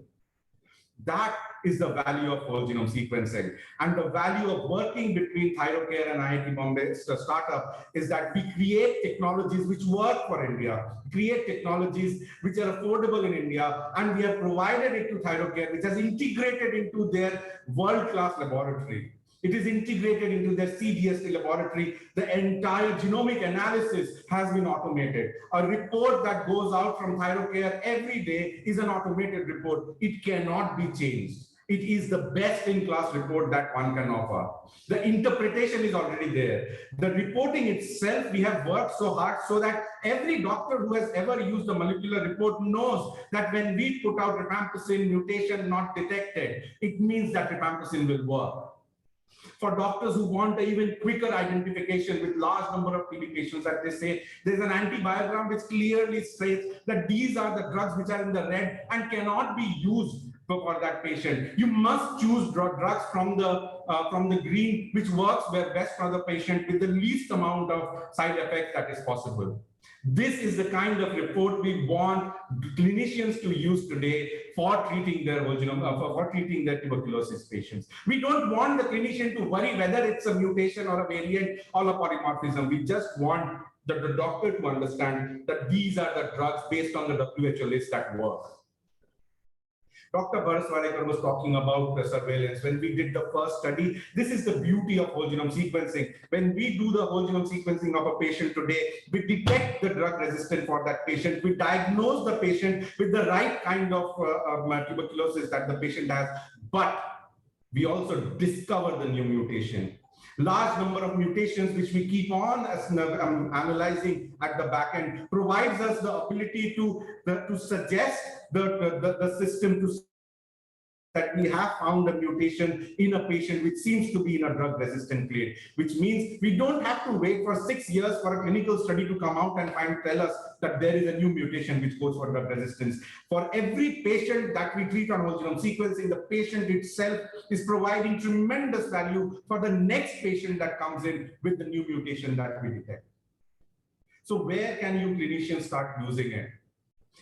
That is the value of whole genome sequencing. And the value of working between Thyrocare and IIT Bombay startup is that we create technologies which work for India, create technologies which are affordable in India, and we have provided it to Thyrocare, which has integrated into their world-class laboratory. It is integrated into their CGST laboratory. The entire genomic analysis has been automated. A report that goes out from Thyrocare every day is an automated report. It cannot be changed. It is the best-in-class report that one can offer. The interpretation is already there. The reporting itself, we have worked so hard so that every doctor who has ever used a molecular report knows that when we put out rifampicin mutation not detected, it means that rifampicin will work. For doctors who want an even quicker identification with large number of TB patients, that they say there's an antibiogram which clearly states that these are the drugs which are in the red and cannot be used for that patient. You must choose drugs from the green, which works best for the patient with the least amount of side effects that is possible. This is the kind of report we want clinicians to use today for treating their for treating their tuberculosis patients. We don't want the clinician to worry whether it's a mutation or a variant or a polymorphism. We just want the doctor to understand that these are the drugs based on the WHO list that work. Dr. Bharaswadekar was talking about the surveillance. When we did the first study, this is the beauty of whole genome sequencing. When we do the whole genome sequencing of a patient today, we detect the drug resistant for that patient. We diagnose the patient with the right kind of tuberculosis that the patient has, but we also discover the new mutation. Large number of mutations which we keep on analyzing at the back end provides us the ability to suggest the system to that we have found a mutation in a patient which seems to be in a drug resistant clade, which means we don't have to wait for 6 years for a clinical study to come out and tell us that there is a new mutation which goes for drug resistance. For every patient that we treat on whole genome sequencing, the patient itself is providing tremendous value for the next patient that comes in with the new mutation that we detect. So where can you clinicians start using it?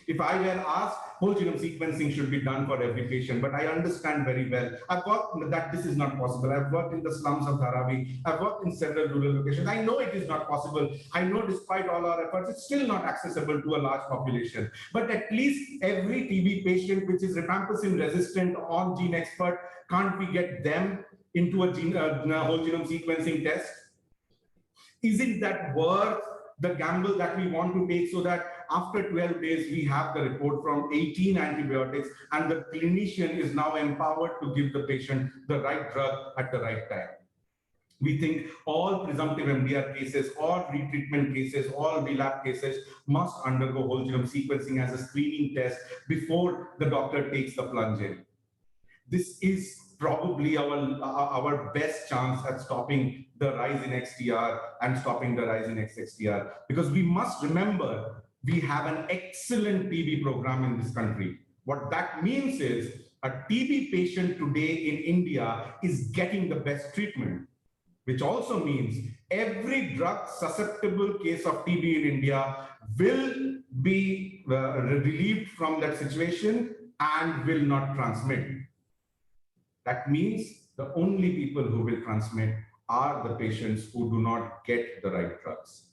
If I were asked, whole genome sequencing should be done for every patient, but I understand very well. I've worked that this is not possible. I've worked in the slums of Dharavi. I've worked in several rural locations. I know it is not possible. I know despite all our efforts, it's still not accessible to a large population. But at least every TB patient which is rifampicin resistant on GeneXpert, can't we get them into a whole genome sequencing test? Isn't that worth the gamble that we want to take so that after 12 days, we have the report from 18 antibiotics and the clinician is now empowered to give the patient the right drug at the right time. We think all presumptive MDR cases, all retreatment cases, all relapse cases must undergo whole genome sequencing as a screening test before the doctor takes the plunge in. This is probably our best chance at stopping the rise in XDR and stopping the rise in XXDR, because we must remember we have an excellent TB program in this country. What that means is a TB patient today in India is getting the best treatment, which also means every drug susceptible case of TB in India will be relieved from that situation and will not transmit. That means the only people who will transmit are the patients who do not get the right drugs.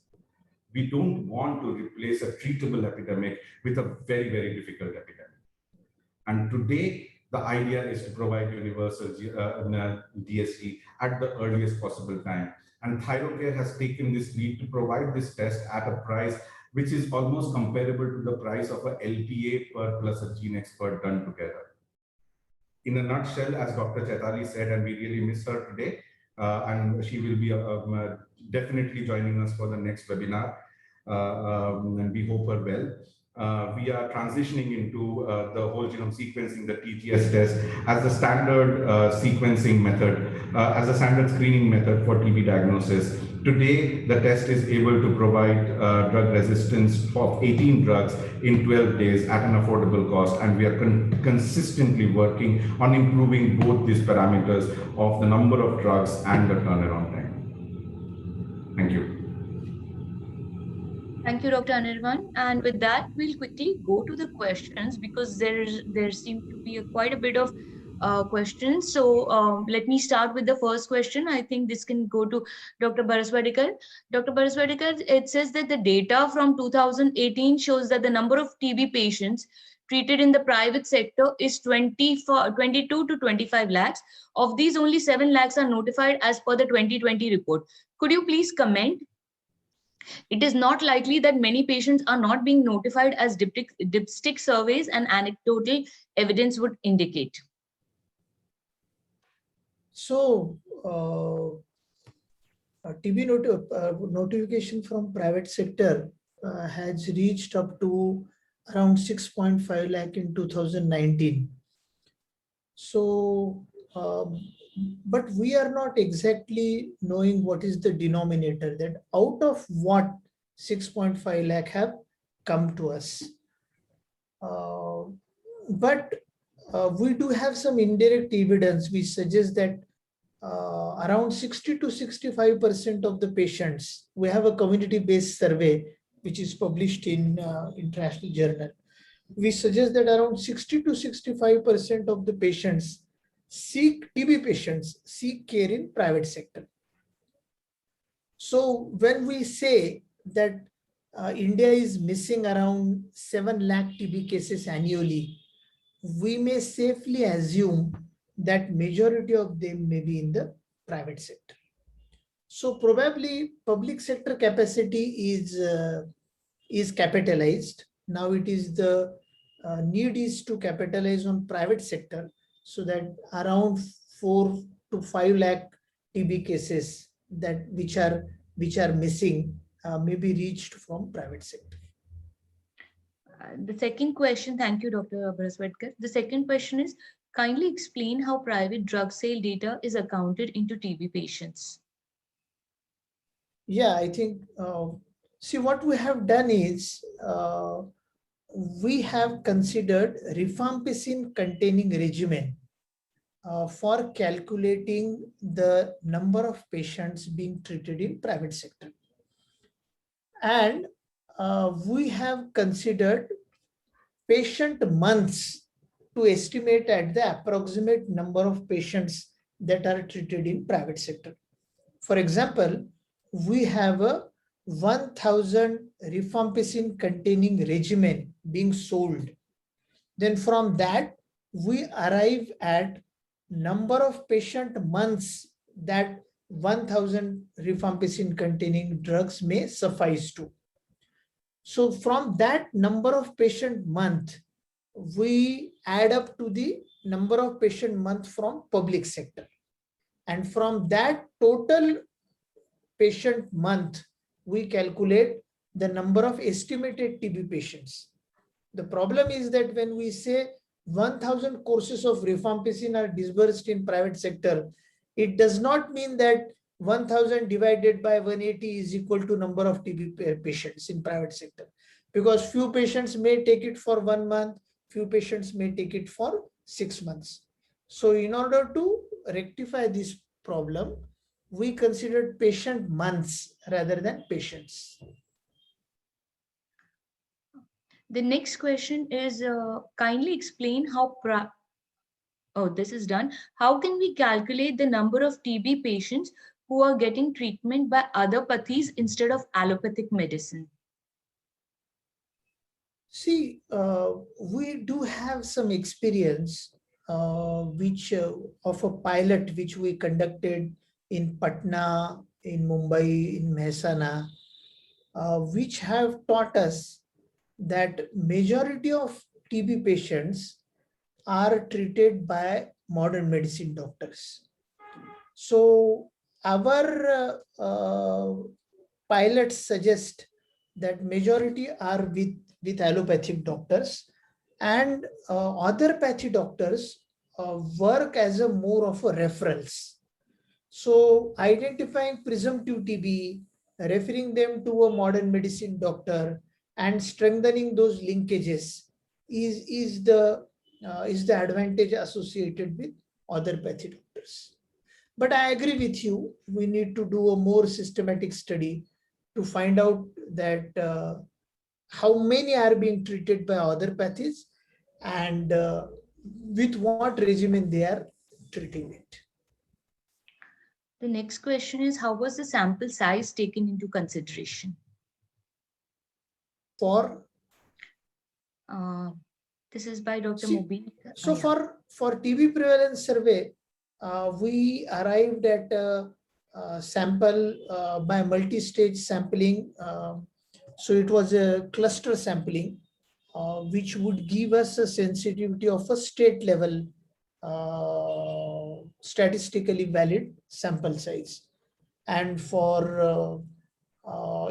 We don't want to replace a treatable epidemic with a very, very difficult epidemic. And today, the idea is to provide universal DST at the earliest possible time. And Thyrocare has taken this lead to provide this test at a price which is almost comparable to the price of a LPA per plus a GeneXpert done together. In a nutshell, as Dr. Chaitali said, and we really miss her today, and she will be definitely joining us for the next webinar, and we hope her well. we are transitioning into the whole genome sequencing, the TGS test, as the standard sequencing method, as a standard screening method for TB diagnosis. Today, the test is able to provide drug resistance of 18 drugs in 12 days at an affordable cost, and we are consistently working on improving both these parameters of the number of drugs and the turnaround time. Thank you. Thank you, Dr. Anirvan. And with that, we'll quickly go to the questions because there seem to be quite a bit of questions. So let me start with the first question. I think this can go to Dr. Baraswadikar. Dr. Baraswadikar, it says that the data from 2018 shows that the number of TB patients treated in the private sector is 22 to 25 lakhs. Of these, only 7 lakhs are notified as per the 2020 report. Could you please comment? It is not likely that many patients are not being notified as dipstick surveys and anecdotal evidence would indicate. So, TB notification from private sector has reached up to around 6.5 lakh in 2019. So, but we are not exactly knowing what is the denominator, that out of what 6.5 lakh have come to us. But we do have some indirect evidence which suggests that around 60 to 65% of the patients, we have a community-based survey which is published in international journal. We suggest that around 60 to 65% of the patients TB patients seek care in private sector. So when we say that India is missing around 7 lakh TB cases annually, we may safely assume that majority of them may be in the private sector. So probably public sector capacity is capitalized. Now it is the need is to capitalize on private sector, so that around 4 to 5 lakh TB cases that which are missing may be reached from private sector. The second question, thank you, Dr. Baraswadikar. The second question is, kindly explain how private drug sale data is accounted into TB patients. Yeah, I think, see, what we have done is, we have considered rifampicin containing regimen for calculating the number of patients being treated in private sector. And we have considered patient months to estimate at the approximate number of patients that are treated in private sector. For example, we have a 1000 rifampicin containing regimen being sold. Then from that, we arrive at number of patient months that 1000 rifampicin containing drugs may suffice to. So from that number of patient month, we add up to the number of patient month from public sector. And from that total patient month, we calculate the number of estimated TB patients. The problem is that when we say 1000 courses of rifampicin are disbursed in private sector, it does not mean that 1000 divided by 180 is equal to number of TB patients in private sector, because few patients may take it for 1 month, few patients may take it for 6 months. So in order to rectify this problem, we considered patient months rather than patients. The next question is, kindly explain how this is done. How can we calculate the number of TB patients who are getting treatment by other pathies instead of allopathic medicine? See, we do have some experience of a pilot which we conducted in Patna, in Mumbai, in Mehsana, which have taught us that majority of TB patients are treated by modern medicine doctors. So our pilots suggest that majority are with with allopathic doctors, and other pathy doctors work as a more of a referrals. So identifying presumptive TB, referring them to a modern medicine doctor, and strengthening those linkages is the advantage associated with other pathy doctors. But I agree with you. We need to do a more systematic study to find out that how many are being treated by other pathies and with what regimen they are treating it. The next question is, how was the sample size taken into consideration? For This is by Dr. See, Mubin. so for TB prevalence survey, we arrived at a sample by multi-stage sampling. So it was a cluster sampling, which would give us a sensitivity of a state level statistically valid sample size. And for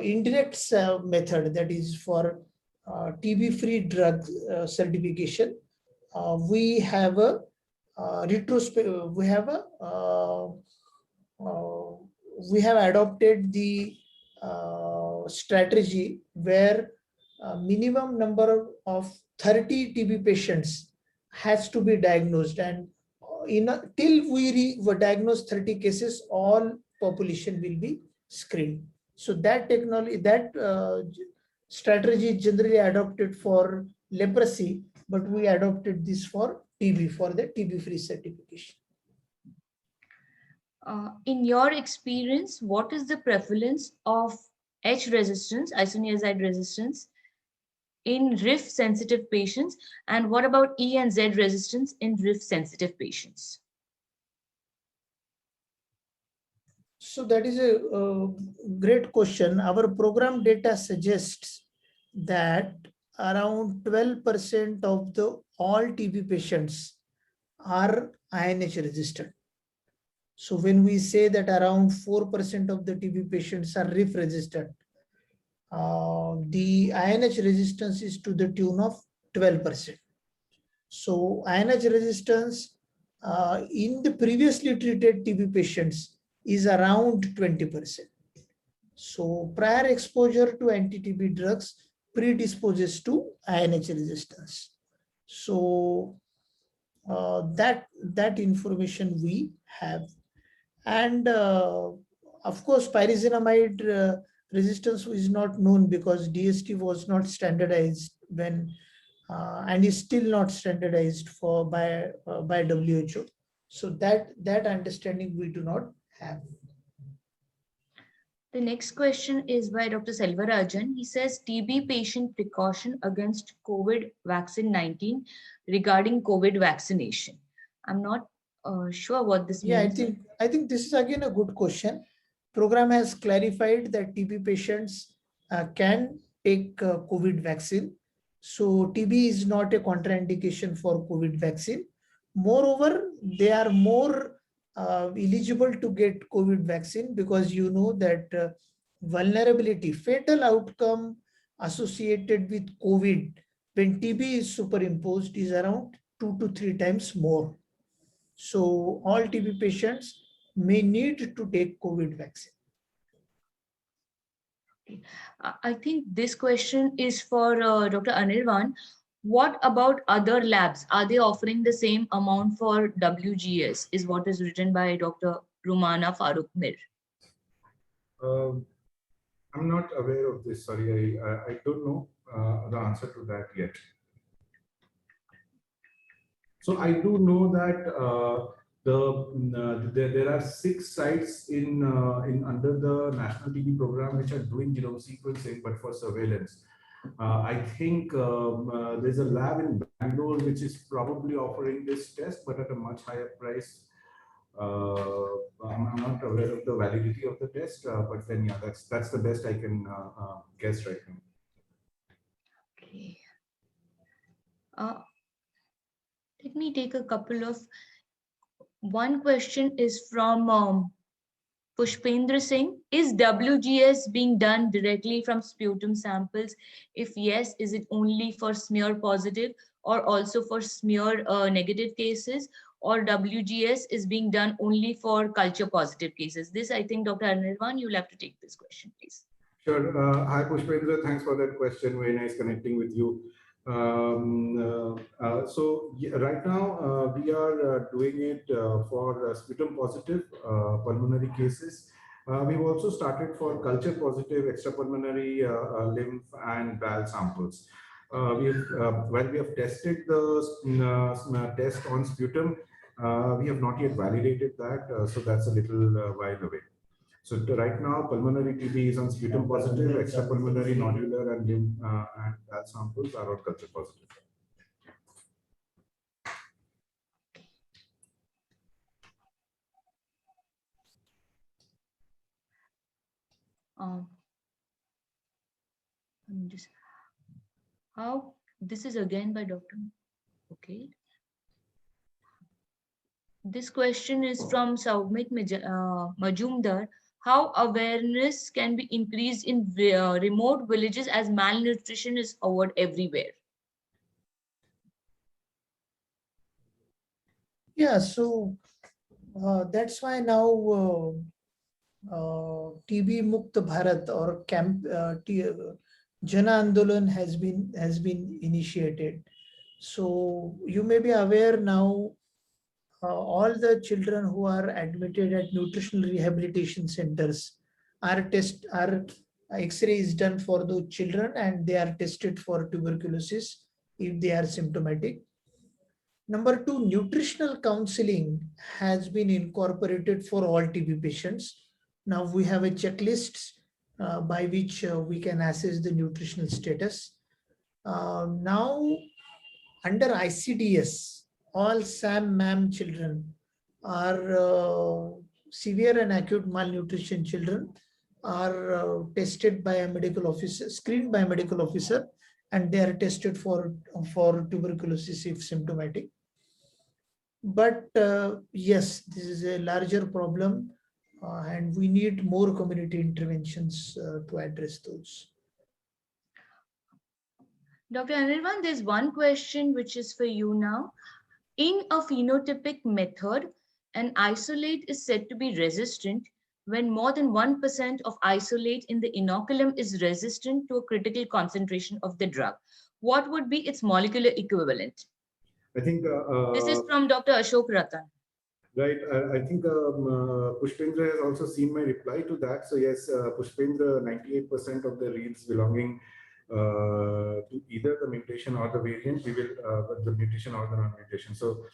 indirect method, that is for TB-free drug certification, we have a we have adopted the strategy where minimum number of 30 TB patients has to be diagnosed, and till we diagnose 30 cases, all population will be screened. So that technology, that strategy is generally adopted for leprosy, but we adopted this for TB, for the TB-free certification. In your experience, what is the prevalence of H resistance, isoniazid resistance, in RIF sensitive patients, and what about E and Z resistance in RIF sensitive patients? So that is a great question. Our program data suggests that around 12% of the all TB patients are INH resistant. So when we say that around 4% of the TB patients are RIF resistant, the INH resistance is to the tune of 12%. So INH resistance in the previously treated TB patients is around 20%. So prior exposure to anti-TB drugs predisposes to INH resistance. So that information we have. And of course, pyrazinamide resistance is not known because DST was not standardized when and is still not standardized for by WHO. So that understanding we do not have. The next question is by Dr. Selvarajan. He says, TB patient precaution against COVID vaccine 19 regarding COVID vaccination. I'm not sure what this means. Yeah, I think this is again a good question. Program has clarified that TB patients can take COVID vaccine. So TB is not a contraindication for COVID vaccine. Moreover, they are more eligible to get COVID vaccine because you know that vulnerability, fatal outcome associated with COVID when TB is superimposed is around 2 to 3 times more. So all TB patients may need to take COVID vaccine. I think this question is for Dr. Anirvan. What about other labs? Are they offering the same amount for WGS? Is what is written by Dr. Rumana Farooq Mir. I'm not aware of this. Sorry, I don't know the answer to that yet. So I do know that there are 6 sites in under the National TB program which are doing genome sequencing, but for surveillance. I think there's a lab in Bangalore which is probably offering this test, but at a much higher price. I'm not aware of the validity of the test, but then yeah, that's the best I can guess right now. Okay. Let me take a couple of. One question is from Pushpendra Singh, is WGS being done directly from sputum samples? If yes, is it only for smear positive or also for smear negative cases? Or WGS is being done only for culture positive cases? This, I think, Dr. Anirvan, you'll have to take this question, please. Sure. Hi, Pushpendra. Thanks for that question. Very nice connecting with you. Right now, we are doing it for sputum positive pulmonary cases. We've also started for culture positive extrapulmonary lymph and BAL samples. While we have tested the test on sputum, we have not yet validated that, so that's a little while away. So right now, pulmonary TB is on sputum positive, extrapulmonary nodular and lymph and BAL samples are on culture positive. How, this is again by Dr. Okay. This question is from Saumik Majumdar. How awareness can be increased in remote villages as malnutrition is over everywhere? Yeah, so that's why now TB Mukt Bharat or Jana Andolan has been initiated. So you may be aware now, all the children who are admitted at nutritional rehabilitation centers are X-ray is done for those children and they are tested for tuberculosis if they are symptomatic. Number two, nutritional counseling has been incorporated for all TB patients. Now we have a checklist by which we can assess the nutritional status. Now, under ICDS, all SAM-MAM children are severe and acute malnutrition children are tested by a medical officer, screened by a medical officer, and they are tested for tuberculosis if symptomatic. But yes, this is a larger problem and we need more community interventions to address those. Dr. Anirvan, there's one question which is for you now. In a phenotypic method, an isolate is said to be resistant when more than 1% of isolate in the inoculum is resistant to a critical concentration of the drug. What would be its molecular equivalent? I think this is from Dr. Ashok Ratan. Right. I think Pushpendra has also seen my reply to that. So yes, Pushpendra, 98% of the reads belonging to either the mutation or the variant, we will the mutation or the non-mutation. So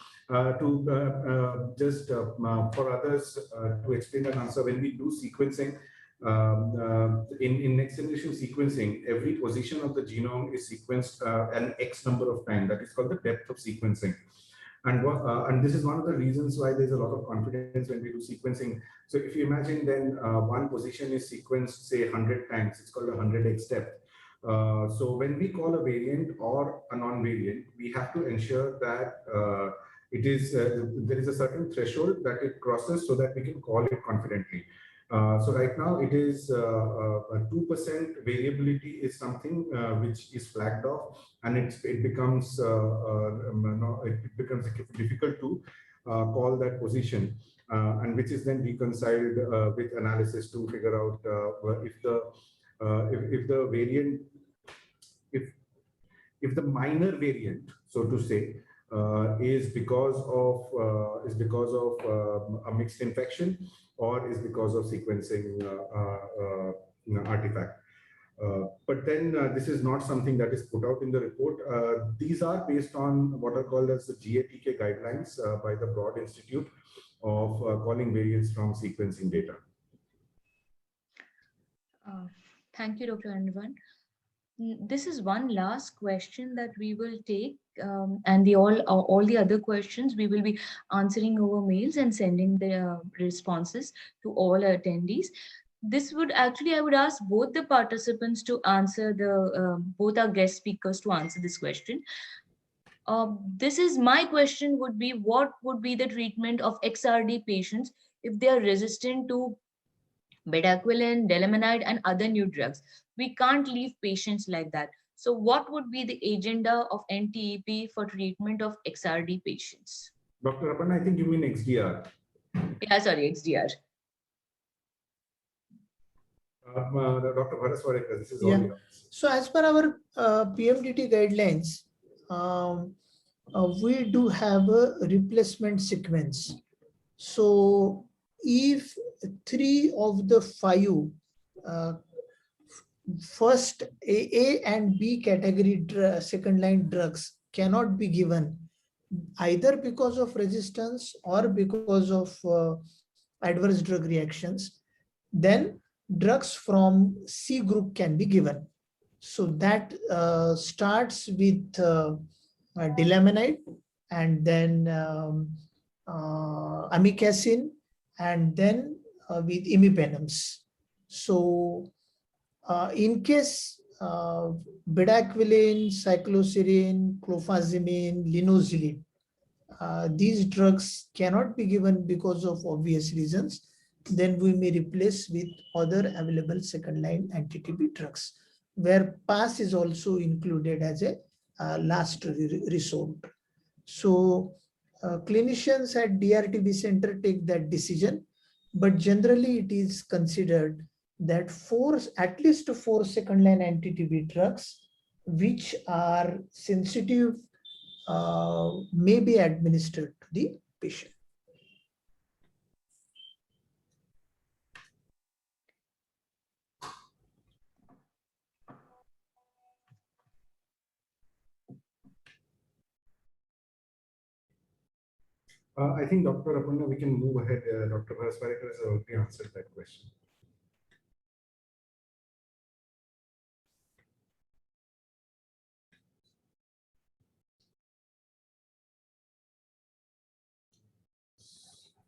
for others to explain that answer, when we do sequencing, in next generation sequencing, every position of the genome is sequenced an X number of times. That is called the depth of sequencing. And this is one of the reasons why there's a lot of confidence when we do sequencing. So if you imagine then one position is sequenced, say 100 times, it's called a 100x step. So when we call a variant or a non-variant, we have to ensure that it is there is a certain threshold that it crosses so that we can call it confidently. So right now it is 2% variability is something which is flagged off, and it becomes difficult to call that position, and which is then reconciled with analysis to figure out if the variant, if the minor variant, so to say, is because of a mixed infection, or is because of sequencing artifact. But then this is not something that is put out in the report. These are based on what are called as the GATK guidelines by the Broad Institute of calling variants from sequencing data. Thank you, Dr. Anirvan. This is one last question that we will take, and all the other questions we will be answering over mails and sending the responses to all attendees. This would actually, I would ask both the participants to answer both our guest speakers to answer this question. This is my question would be, what would be the treatment of XRD patients if they are resistant to bedaquiline, delamanide, and other new drugs. We can't leave patients like that. So what would be the agenda of NTEP for treatment of XRD patients? Dr. Aparna, I think you mean XDR. Yeah, sorry, XDR. Dr. Bharat Swadekar, this is all Yeah. yours. So as per our PMDT guidelines, we do have a replacement sequence. So if 3 of the 5 first A and B category second line drugs cannot be given either because of resistance or because of adverse drug reactions, then drugs from C group can be given. So that starts with delamanide, and then amikacin, and then with imipenems. So in case bedaquiline, cycloserine, clofazimine, linozolid, these drugs cannot be given because of obvious reasons, then we may replace with other available second line anti-TB drugs, where PAS is also included as a last resort. So clinicians at DRTB center take that decision, but generally it is considered that at least four second line anti-TB drugs which are sensitive may be administered to the patient. I think Dr. Aparna, we can move ahead. Dr. Bharat Swadekar has already answered that question.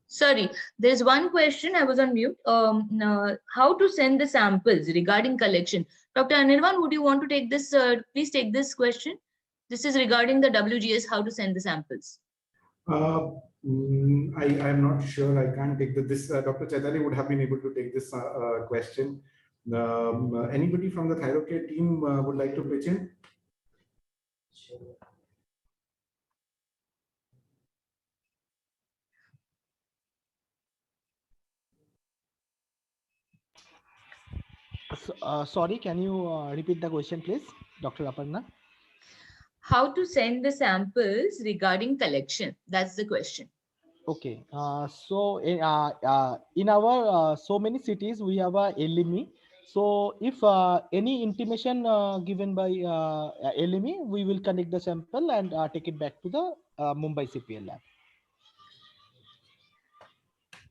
Sorry, there's one question. I was on mute. How to send the samples regarding collection? Dr. Anirvan, would you want to take this? Please take this question. This is regarding the WGS, how to send the samples. I'm not sure. I can't take this. Dr. Chaitanya would have been able to take this question. Anybody from the Thyrocare team would like to pitch in? Sure. Sorry, can you repeat the question, please, Dr. Aparna? How to send the samples regarding collection? That's the question. Okay. So in our so many cities, we have a LME. So if any intimation given by LME, we will connect the sample and take it back to the Mumbai CPL lab.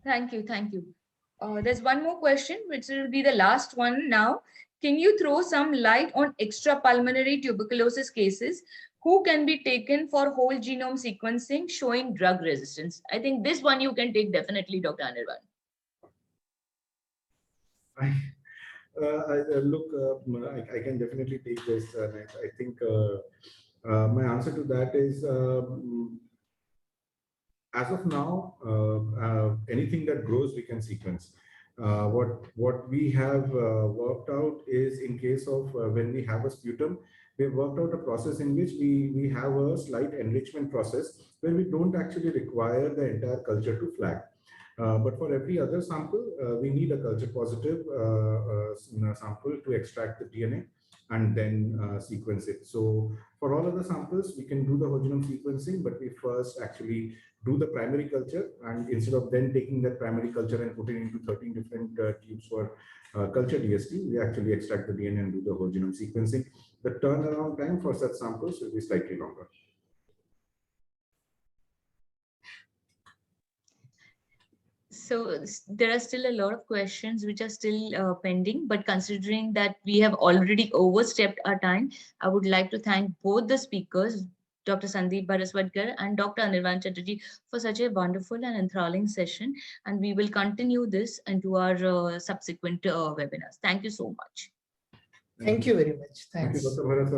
Thank you. Thank you. There's one more question, which will be the last one now. Can you throw some light on extrapulmonary tuberculosis cases who can be taken for whole genome sequencing showing drug resistance? I think this one you can take definitely, Dr. Anirvan. I can definitely take this. I think my answer to that is as of now, anything that grows we can sequence. What we have worked out is in case of when we have a sputum, we have worked out a process in which we have a slight enrichment process where we don't actually require the entire culture to flag. But for every other sample, we need a culture positive sample to extract the DNA and then sequence it. So for all other samples, we can do the whole genome sequencing, but we first actually do the primary culture, and instead of then taking that primary culture and putting it into 13 different tubes for culture DST, we actually extract the DNA and do the whole genome sequencing. The turnaround time for such samples will be slightly longer. So there are still a lot of questions which are still pending, but considering that we have already overstepped our time, I would like to thank both the speakers, Dr. Sandeep Bharaswadkar and Dr. Anirvan Chatterjee, for such a wonderful and enthralling session. And we will continue this into our subsequent webinars. Thank you so much. Thank you very much. Thanks. Thank you, Dr. Bharat.